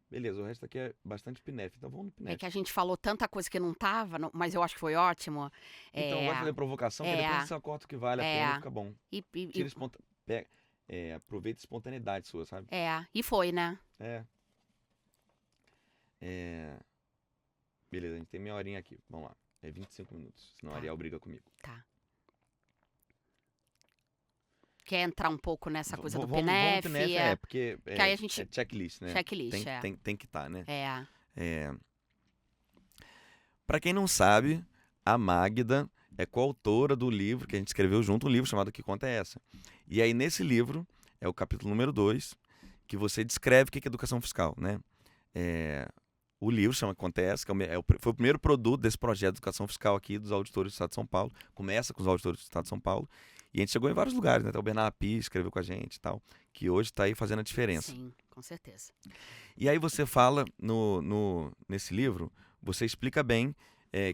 Beleza, o resto aqui é bastante PNEF, então vamos no É PNEF. que a gente falou tanta coisa que não tava, mas eu acho que foi ótimo. Então, vai fazer provocação, que depois você corta o que vale a pena e fica bom. Tira aproveita a espontaneidade sua, sabe? E foi, né? Beleza, a gente tem meia horinha aqui. Vamos lá. 25 minutos, senão a Ariel briga comigo. Tá. Quer entrar um pouco nessa coisa do Vamos PNEF? PNEF, porque que aí a gente... é checklist, né? Checklist, tem que estar, né? Pra quem não sabe, a Magda é coautora do livro que a gente escreveu junto, um livro chamado Que Conta é Essa? E aí, nesse livro, é o capítulo número 2, que você descreve o que é educação fiscal, né? O livro chama Que Conta é Essa? Foi o primeiro produto desse projeto de educação fiscal aqui dos auditores do Estado de São Paulo. Começa com os auditores do Estado de São Paulo. E a gente chegou em vários lugares, né? Até o Bernardo Api escreveu com a gente e tal, que hoje está aí fazendo a diferença. Sim, com certeza. E aí você fala, nesse livro, você explica bem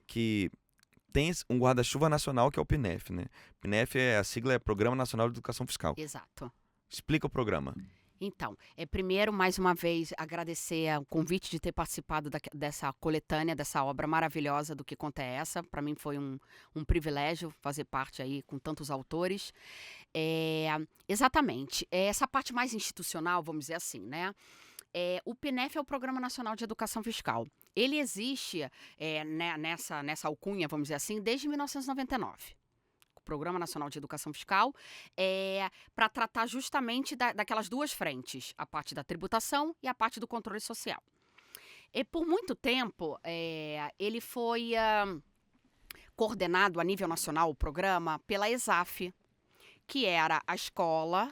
que tem um guarda-chuva nacional que é o PNEF, né? PNEF a sigla é Programa Nacional de Educação Fiscal. Exato. Explica o programa. Então, primeiro, mais uma vez, agradecer o convite de ter participado dessa coletânea, dessa obra maravilhosa do Que Conta é Essa? Para mim foi um privilégio fazer parte aí com tantos autores. Exatamente. Essa parte mais institucional, vamos dizer assim, né? O PNEF é o Programa Nacional de Educação Fiscal. Ele existe nessa alcunha, vamos dizer assim, desde 1999. Programa Nacional de Educação Fiscal, para tratar justamente daquelas duas frentes, a parte da tributação e a parte do controle social. E por muito tempo, ele foi coordenado a nível nacional, o programa, pela ESAF, que era a escola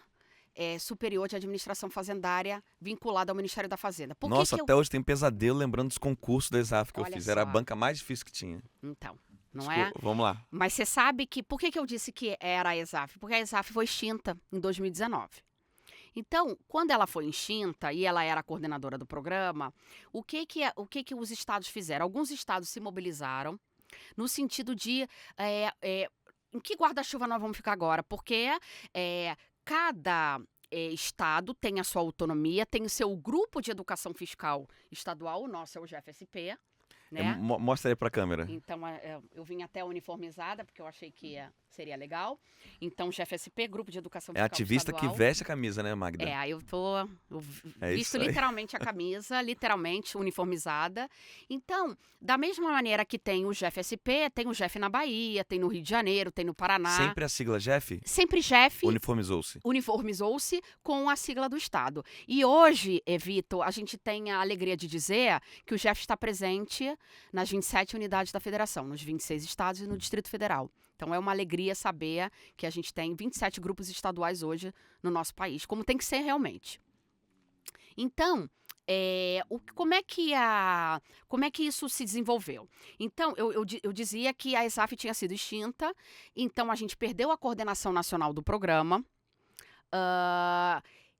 superior de administração fazendária vinculada ao Ministério da Fazenda. Até hoje tem pesadelo lembrando dos concursos da ESAF que eu fiz. Era a banca mais difícil que tinha. Então... Não é? Vamos lá. Mas você sabe que... Por que eu disse que era a ESAF? Porque a ESAF foi extinta em 2019. Então, quando ela foi extinta e ela era a coordenadora do programa, o que os estados fizeram? Alguns estados se mobilizaram no sentido de... em que guarda-chuva nós vamos ficar agora? Porque cada... estado tem a sua autonomia, tem o seu grupo de educação fiscal estadual, o nosso é o GFSP, né? Mostra aí pra câmera. Então, eu vim até uniformizada, porque eu achei que seria legal. Então, GFSP, Grupo de Educação Fiscal ativista Estadual. Que veste a camisa, né, Magda? Eu visto literalmente a camisa, literalmente uniformizada. Então, da mesma maneira que tem o GFSP, tem o GEF na Bahia, tem no Rio de Janeiro, tem no Paraná. Sempre a sigla GEF? Sempre GEF. Uniformizou-se Com a sigla do Estado. E hoje, Vitor, a gente tem a alegria de dizer que o GEF está presente nas 27 unidades da Federação, nos 26 estados e no Distrito Federal. Então, é uma alegria saber que a gente tem 27 grupos estaduais hoje no nosso país, como tem que ser realmente. Então, como é que isso se desenvolveu? Então, eu dizia que a ESAF tinha sido extinta, então a gente perdeu a coordenação nacional do programa,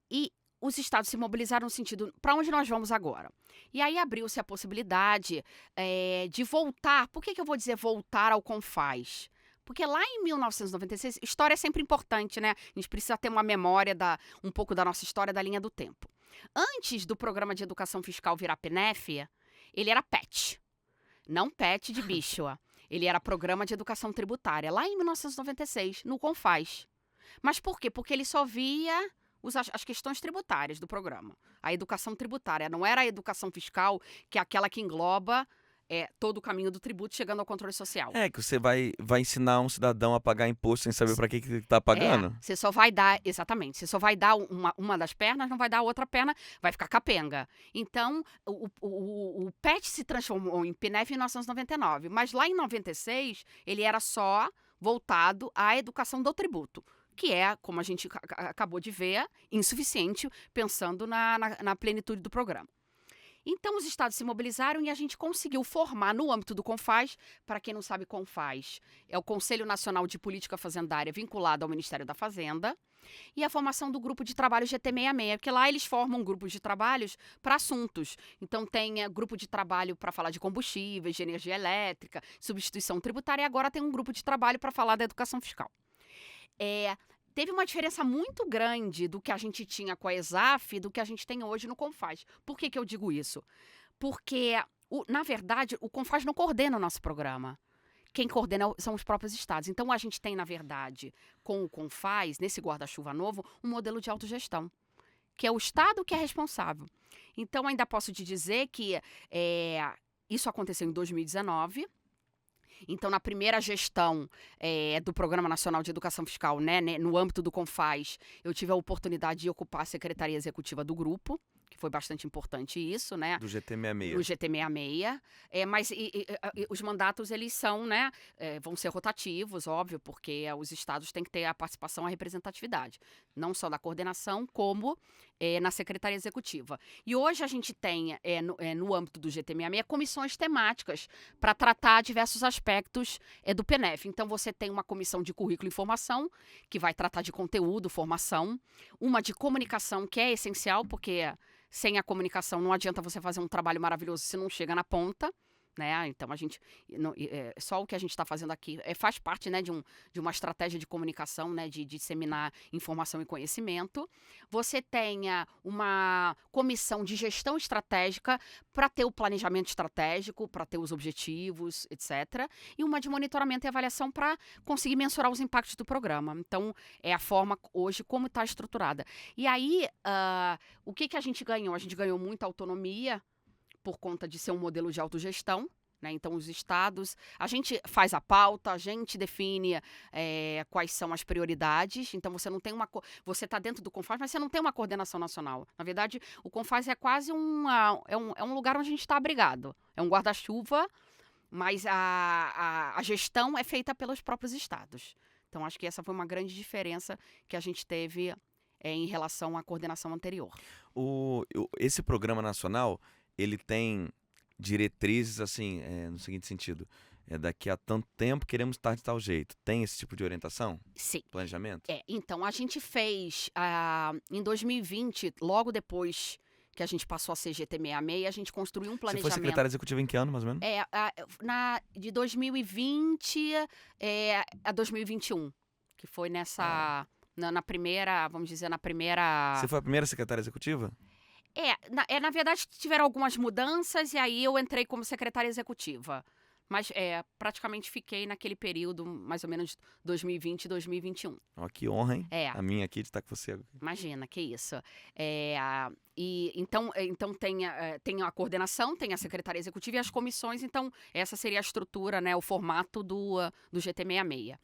e os estados se mobilizaram no sentido, para onde nós vamos agora? E aí abriu-se a possibilidade de voltar. Por que eu vou dizer voltar ao CONFAS? Porque lá em 1996, história é sempre importante, né? A gente precisa ter uma memória um pouco da nossa história da linha do tempo. Antes do programa de educação fiscal virar PNEF, ele era PET. Não PET de bicho, ó. Ele era Programa de Educação Tributária, lá em 1996, no CONFAS. Mas por quê? Porque ele só via as questões tributárias do programa. A educação tributária, não era a educação fiscal, que é aquela que engloba todo o caminho do tributo chegando ao controle social. Que você vai ensinar um cidadão a pagar imposto sem saber para que ele está pagando. Você só vai dar, exatamente, você só vai dar uma das pernas, não vai dar a outra perna, vai ficar capenga. Então, o PET se transformou em PNEF em 1999, mas lá em 96, ele era só voltado à educação do tributo, que é, como a gente acabou de ver, insuficiente, pensando na plenitude do programa. Então, os estados se mobilizaram e a gente conseguiu formar, no âmbito do CONFAS, para quem não sabe, CONFAS é o Conselho Nacional de Política Fazendária vinculado ao Ministério da Fazenda, e a formação do grupo de trabalho GT66, porque lá eles formam grupos de trabalhos para assuntos. Então, tem grupo de trabalho para falar de combustíveis, de energia elétrica, substituição tributária, e agora tem um grupo de trabalho para falar da educação fiscal. Teve uma diferença muito grande do que a gente tinha com a ESAF e do que a gente tem hoje no CONFAS. Por que eu digo isso? Porque, na verdade, o CONFAS não coordena o nosso programa. Quem coordena são os próprios estados. Então, a gente tem, na verdade, com o CONFAS, nesse guarda-chuva novo, um modelo de autogestão, que é o estado que é responsável. Então, ainda posso te dizer que isso aconteceu em 2019. Então, na primeira gestão do Programa Nacional de Educação Fiscal, né, no âmbito do CONFAS, eu tive a oportunidade de ocupar a Secretaria Executiva do grupo, que foi bastante importante isso, né? Do GT66. Do GT66. Mas os mandatos, eles são, né, vão ser rotativos, óbvio, porque os estados têm que ter a participação, a representatividade. Não só da coordenação, como na Secretaria Executiva. E hoje a gente tem, no âmbito do GT66, comissões temáticas para tratar diversos aspectos do PNEF. Então, você tem uma comissão de currículo e formação, que vai tratar de conteúdo, formação. Uma de comunicação, que é essencial, porque sem a comunicação não adianta você fazer um trabalho maravilhoso se não chega na ponta, né? Então, só o que a gente está fazendo aqui faz parte, né, de uma estratégia de comunicação, né, de disseminar informação e conhecimento. Você tenha uma comissão de gestão estratégica para ter o planejamento estratégico, para ter os objetivos, etc. E uma de monitoramento e avaliação para conseguir mensurar os impactos do programa. Então, é a forma hoje como está estruturada. E aí, o que a gente ganhou? A gente ganhou muita autonomia por conta de ser um modelo de autogestão, né? Então, os estados, a gente faz a pauta, a gente define quais são as prioridades. Então, você está dentro do CONFAS, mas você não tem uma coordenação nacional. Na verdade, o CONFAS é quase um lugar onde a gente está abrigado. É um guarda-chuva, mas a gestão é feita pelos próprios estados. Então, acho que essa foi uma grande diferença que a gente teve em relação à coordenação anterior. Esse programa nacional, ele tem diretrizes, assim, no seguinte sentido. Daqui a tanto tempo queremos estar de tal jeito. Tem esse tipo de orientação? Sim. Planejamento? Então, a gente fez, em 2020, logo depois que a gente passou a ser GT66, a gente construiu um planejamento. Você foi secretária executiva em que ano, mais ou menos? De 2020 a 2021, que foi na primeira, vamos dizer, na primeira... Você foi a primeira secretária executiva? Na verdade, tiveram algumas mudanças e aí eu entrei como secretária executiva. Mas praticamente fiquei naquele período, mais ou menos 2020 e 2021. Que honra, hein? A minha aqui de estar com você. Imagina, que isso. Então tem a coordenação, tem a secretaria executiva e as comissões. Então, essa seria a estrutura, né, o formato do GT66.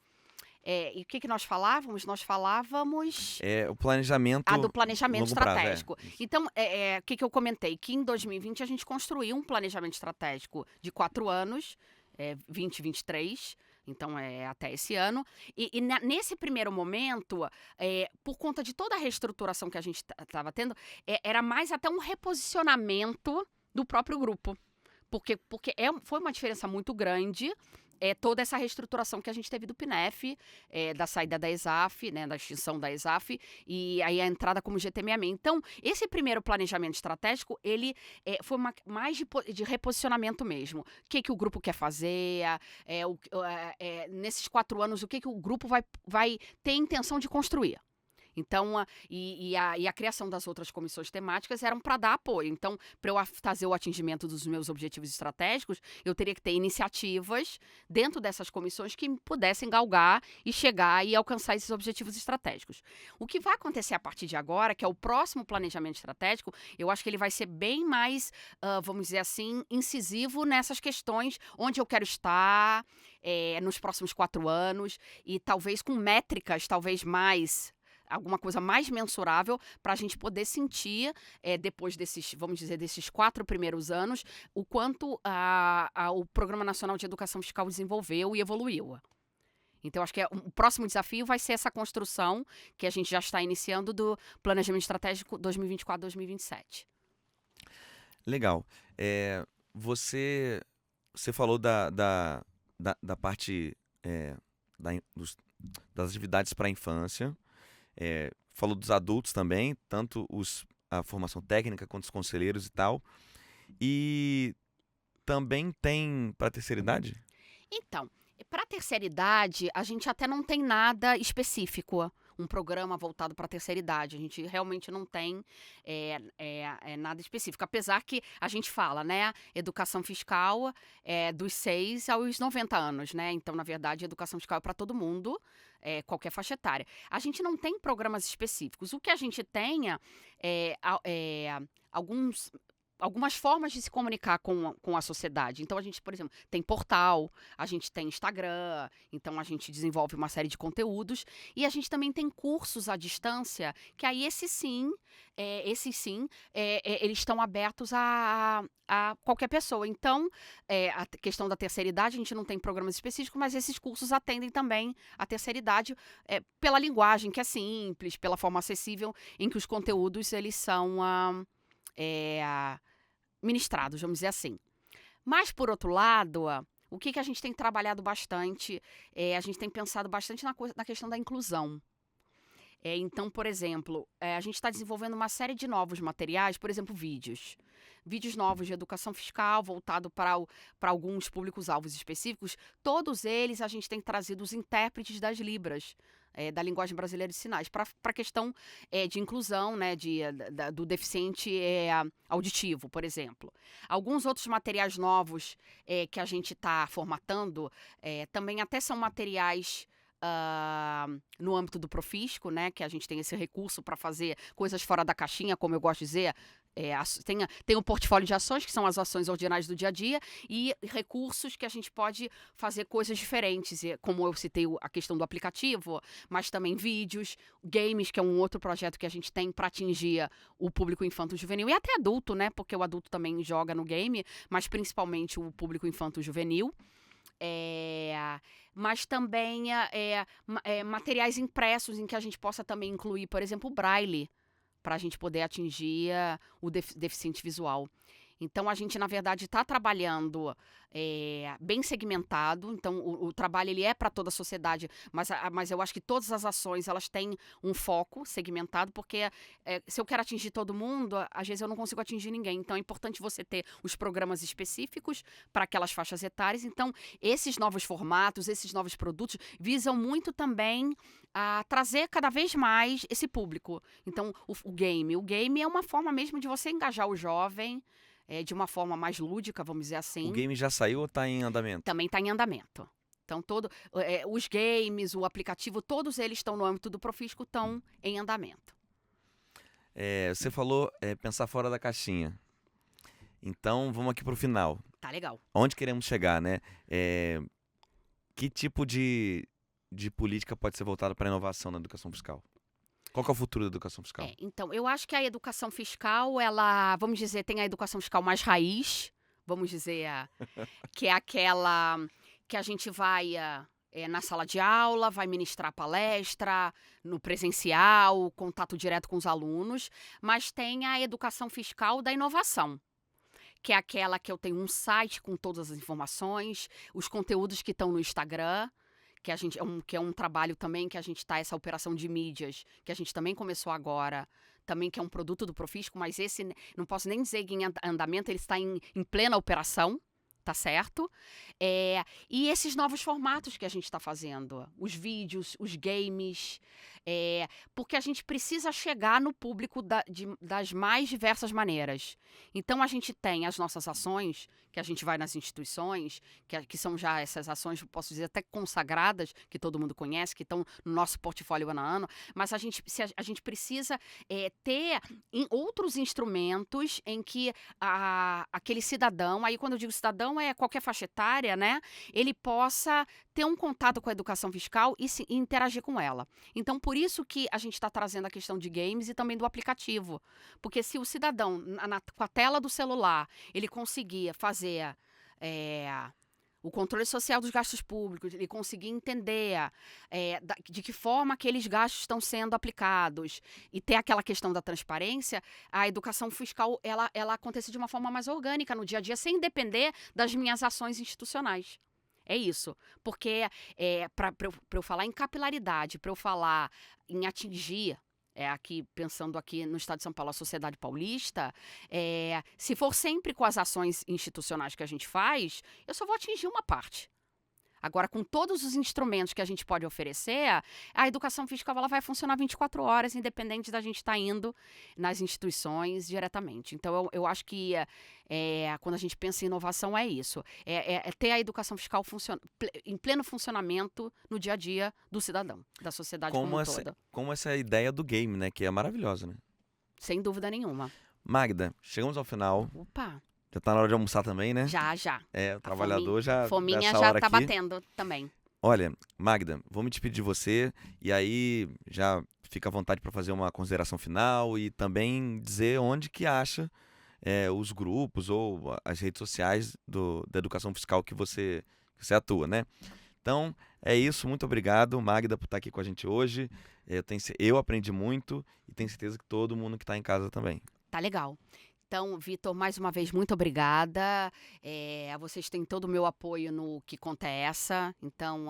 E o que nós falávamos? Nós falávamos... o planejamento... do planejamento estratégico. Prazo, Então, o que eu comentei? Que em 2020 a gente construiu um planejamento estratégico de 4 anos, 2023, então até esse ano. E nesse primeiro momento, por conta de toda a reestruturação que a gente estava tendo, era mais até um reposicionamento do próprio grupo. Porque foi uma diferença muito grande toda essa reestruturação que a gente teve do PNEF, da saída da ESAF, né, da extinção da ESAF, e aí a entrada como GT66. Então, esse primeiro planejamento estratégico, ele foi mais de reposicionamento mesmo. O que o grupo quer fazer, nesses 4 anos, o que o grupo vai ter intenção de construir. Então, a criação das outras comissões temáticas eram para dar apoio. Então, para eu fazer o atingimento dos meus objetivos estratégicos, eu teria que ter iniciativas dentro dessas comissões que pudessem galgar e chegar e alcançar esses objetivos estratégicos. O que vai acontecer a partir de agora, que é o próximo planejamento estratégico, eu acho que ele vai ser bem mais, vamos dizer assim, incisivo nessas questões onde eu quero estar nos próximos 4 anos e talvez com métricas, talvez mais... alguma coisa mais mensurável para a gente poder sentir, depois desses, vamos dizer, desses 4 primeiros anos, o quanto o Programa Nacional de Educação Fiscal desenvolveu e evoluiu. Então, acho que o próximo desafio vai ser essa construção que a gente já está iniciando do Planejamento Estratégico 2024-2027. Legal. Você falou da parte das atividades para a infância, falou dos adultos também, tanto a formação técnica quanto os conselheiros e tal. E também tem para a terceira idade? Então, para a terceira idade, a gente até não tem nada específico, um programa voltado para a terceira idade. A gente realmente não tem nada específico. Apesar que a gente fala, né? Educação fiscal dos 6 aos 90 anos, né? Então, na verdade, a educação fiscal é para todo mundo, qualquer faixa etária. A gente não tem programas específicos. O que a gente tem algumas formas de se comunicar com a sociedade. Então, a gente, por exemplo, tem portal, a gente tem Instagram, então a gente desenvolve uma série de conteúdos, e a gente também tem cursos à distância, que aí esses sim, eles estão abertos a qualquer pessoa. Então, a questão da terceira idade, a gente não tem programas específicos, mas esses cursos atendem também a terceira idade pela linguagem, que é simples, pela forma acessível, em que os conteúdos, eles são... ministrados, vamos dizer assim. Mas, por outro lado, o que a gente tem trabalhado bastante, a gente tem pensado bastante na questão da inclusão. Então, por exemplo, a gente está desenvolvendo uma série de novos materiais, por exemplo, vídeos novos de educação fiscal, voltado para alguns públicos-alvos específicos. Todos eles a gente tem trazido os intérpretes das Libras, da linguagem brasileira de sinais, para a questão de inclusão, né, do deficiente auditivo, por exemplo. Alguns outros materiais novos que a gente está formatando também até são materiais no âmbito do Profisco, né, que a gente tem esse recurso para fazer coisas fora da caixinha, como eu gosto de dizer. Tem um portfólio de ações, que são as ações ordinárias do dia a dia, e recursos que a gente pode fazer coisas diferentes, como eu citei a questão do aplicativo, mas também vídeos, games, que é um outro projeto que a gente tem para atingir o público infanto-juvenil, e até adulto, né, porque o adulto também joga no game, mas principalmente o público infanto-juvenil. Mas também materiais impressos em que a gente possa também incluir, por exemplo, o Braille, para a gente poder atingir o deficiente visual. Então, a gente, na verdade, está trabalhando bem segmentado. Então, o trabalho ele é para toda a sociedade, mas eu acho que todas as ações elas têm um foco segmentado, porque se eu quero atingir todo mundo, às vezes eu não consigo atingir ninguém. Então, é importante você ter os programas específicos para aquelas faixas etárias. Então, esses novos formatos, esses novos produtos, visam muito também a trazer cada vez mais esse público. Então, o game é uma forma mesmo de você engajar o jovem, de uma forma mais lúdica, vamos dizer assim. O game já saiu ou está em andamento? Também está em andamento. Então, os games, o aplicativo, todos eles estão no âmbito do Profisco, estão em andamento. Você falou pensar fora da caixinha. Então, vamos aqui para o final. Tá legal. Onde queremos chegar, né? Que tipo de política pode ser voltada para a inovação na educação fiscal? Qual que é o futuro da educação fiscal? Então, eu acho que a educação fiscal, ela, vamos dizer, tem a educação fiscal mais raiz, vamos dizer, que é aquela que a gente vai na sala de aula, vai ministrar palestra, no presencial, contato direto com os alunos, mas tem a educação fiscal da inovação, que é aquela que eu tenho um site com todas as informações, os conteúdos que estão no Instagram, que é um trabalho também que a gente está, essa operação de mídias, que a gente também começou agora, também que é um produto do Profisco, mas esse, não posso nem dizer que em andamento, ele está em plena operação, tá certo? E esses novos formatos que a gente está fazendo, os vídeos, os games, porque a gente precisa chegar no público das mais diversas maneiras. Então, a gente tem as nossas ações, que a gente vai nas instituições, que são já essas ações, posso dizer, até consagradas, que todo mundo conhece, que estão no nosso portfólio ano a ano, mas a gente precisa ter outros instrumentos em que aquele cidadão, aí quando eu digo cidadão, é qualquer faixa etária, né? Ele possa ter um contato com a educação fiscal e interagir com ela. Então, por isso que a gente está trazendo a questão de games e também do aplicativo. Porque se o cidadão, com a tela do celular, ele conseguir fazer o controle social dos gastos públicos, ele conseguir entender de que forma aqueles gastos estão sendo aplicados e ter aquela questão da transparência, a educação fiscal ela acontece de uma forma mais orgânica no dia a dia, sem depender das minhas ações institucionais. É isso, porque para eu falar em capilaridade, para eu falar em atingir, aqui pensando aqui no estado de São Paulo, a sociedade paulista, se for sempre com as ações institucionais que a gente faz, eu só vou atingir uma parte. Agora, com todos os instrumentos que a gente pode oferecer, a educação fiscal ela vai funcionar 24 horas, independente da gente estar indo nas instituições diretamente. Então, eu acho que quando a gente pensa em inovação, é isso. É ter a educação fiscal em pleno funcionamento no dia a dia do cidadão, da sociedade como um todo. Como essa ideia do game, né? Que é maravilhosa, né? Sem dúvida nenhuma. Magda, chegamos ao final. Opa! Já tá na hora de almoçar também, né? Já. O trabalhador já. Fominha dessa já hora tá aqui. batendo também. Olha, Magda, vou me despedir de você e aí já fica à vontade para fazer uma consideração final e também dizer onde que acha os grupos ou as redes sociais da educação fiscal que você atua, né? Então, é isso. Muito obrigado, Magda, por estar aqui com a gente hoje. Eu aprendi muito e tenho certeza que todo mundo que está em casa também. Tá legal. Então, Vitor, mais uma vez, muito obrigada. Vocês têm todo o meu apoio no Que Conta é Essa. Então,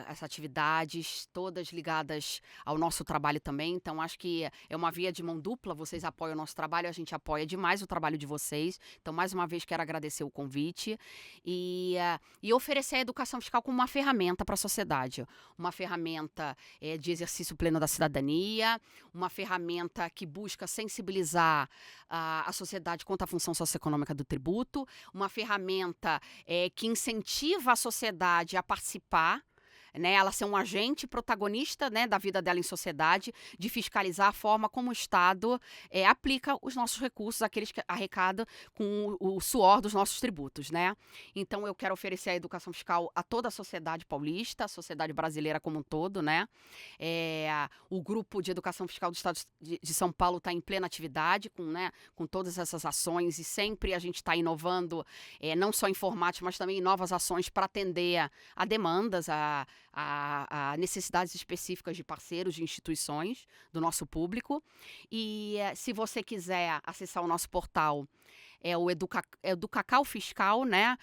as atividades todas ligadas ao nosso trabalho também. Então, acho que é uma via de mão dupla. Vocês apoiam o nosso trabalho, a gente apoia demais o trabalho de vocês. Então, mais uma vez, quero agradecer o convite e oferecer a educação fiscal como uma ferramenta para a sociedade. Uma ferramenta de exercício pleno da cidadania, uma ferramenta que busca sensibilizar a sociedade quanto à função socioeconômica do tributo, uma ferramenta que incentiva a sociedade a participar, né, ela ser um agente protagonista, né, da vida dela em sociedade, de fiscalizar a forma como o Estado aplica os nossos recursos, aqueles que arrecada com o suor dos nossos tributos, né? Então, eu quero oferecer a educação fiscal a toda a sociedade paulista, a sociedade brasileira como um todo, né? O grupo de educação fiscal do Estado de São Paulo está em plena atividade com todas essas ações e sempre a gente está inovando, não só em formatos, mas também em novas ações para atender a demandas, a necessidades específicas de parceiros, de instituições, do nosso público. E se você quiser acessar o nosso portal, é o Educacau Fiscal, né?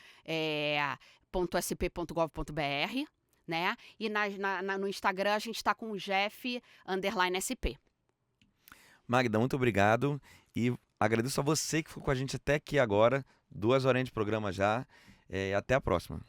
.sp.gov.br, né? E no Instagram a gente está com o Jeff_SP. Magda, muito obrigado e agradeço a você que ficou com a gente até aqui agora, 2 horinhas de programa já. Até a próxima.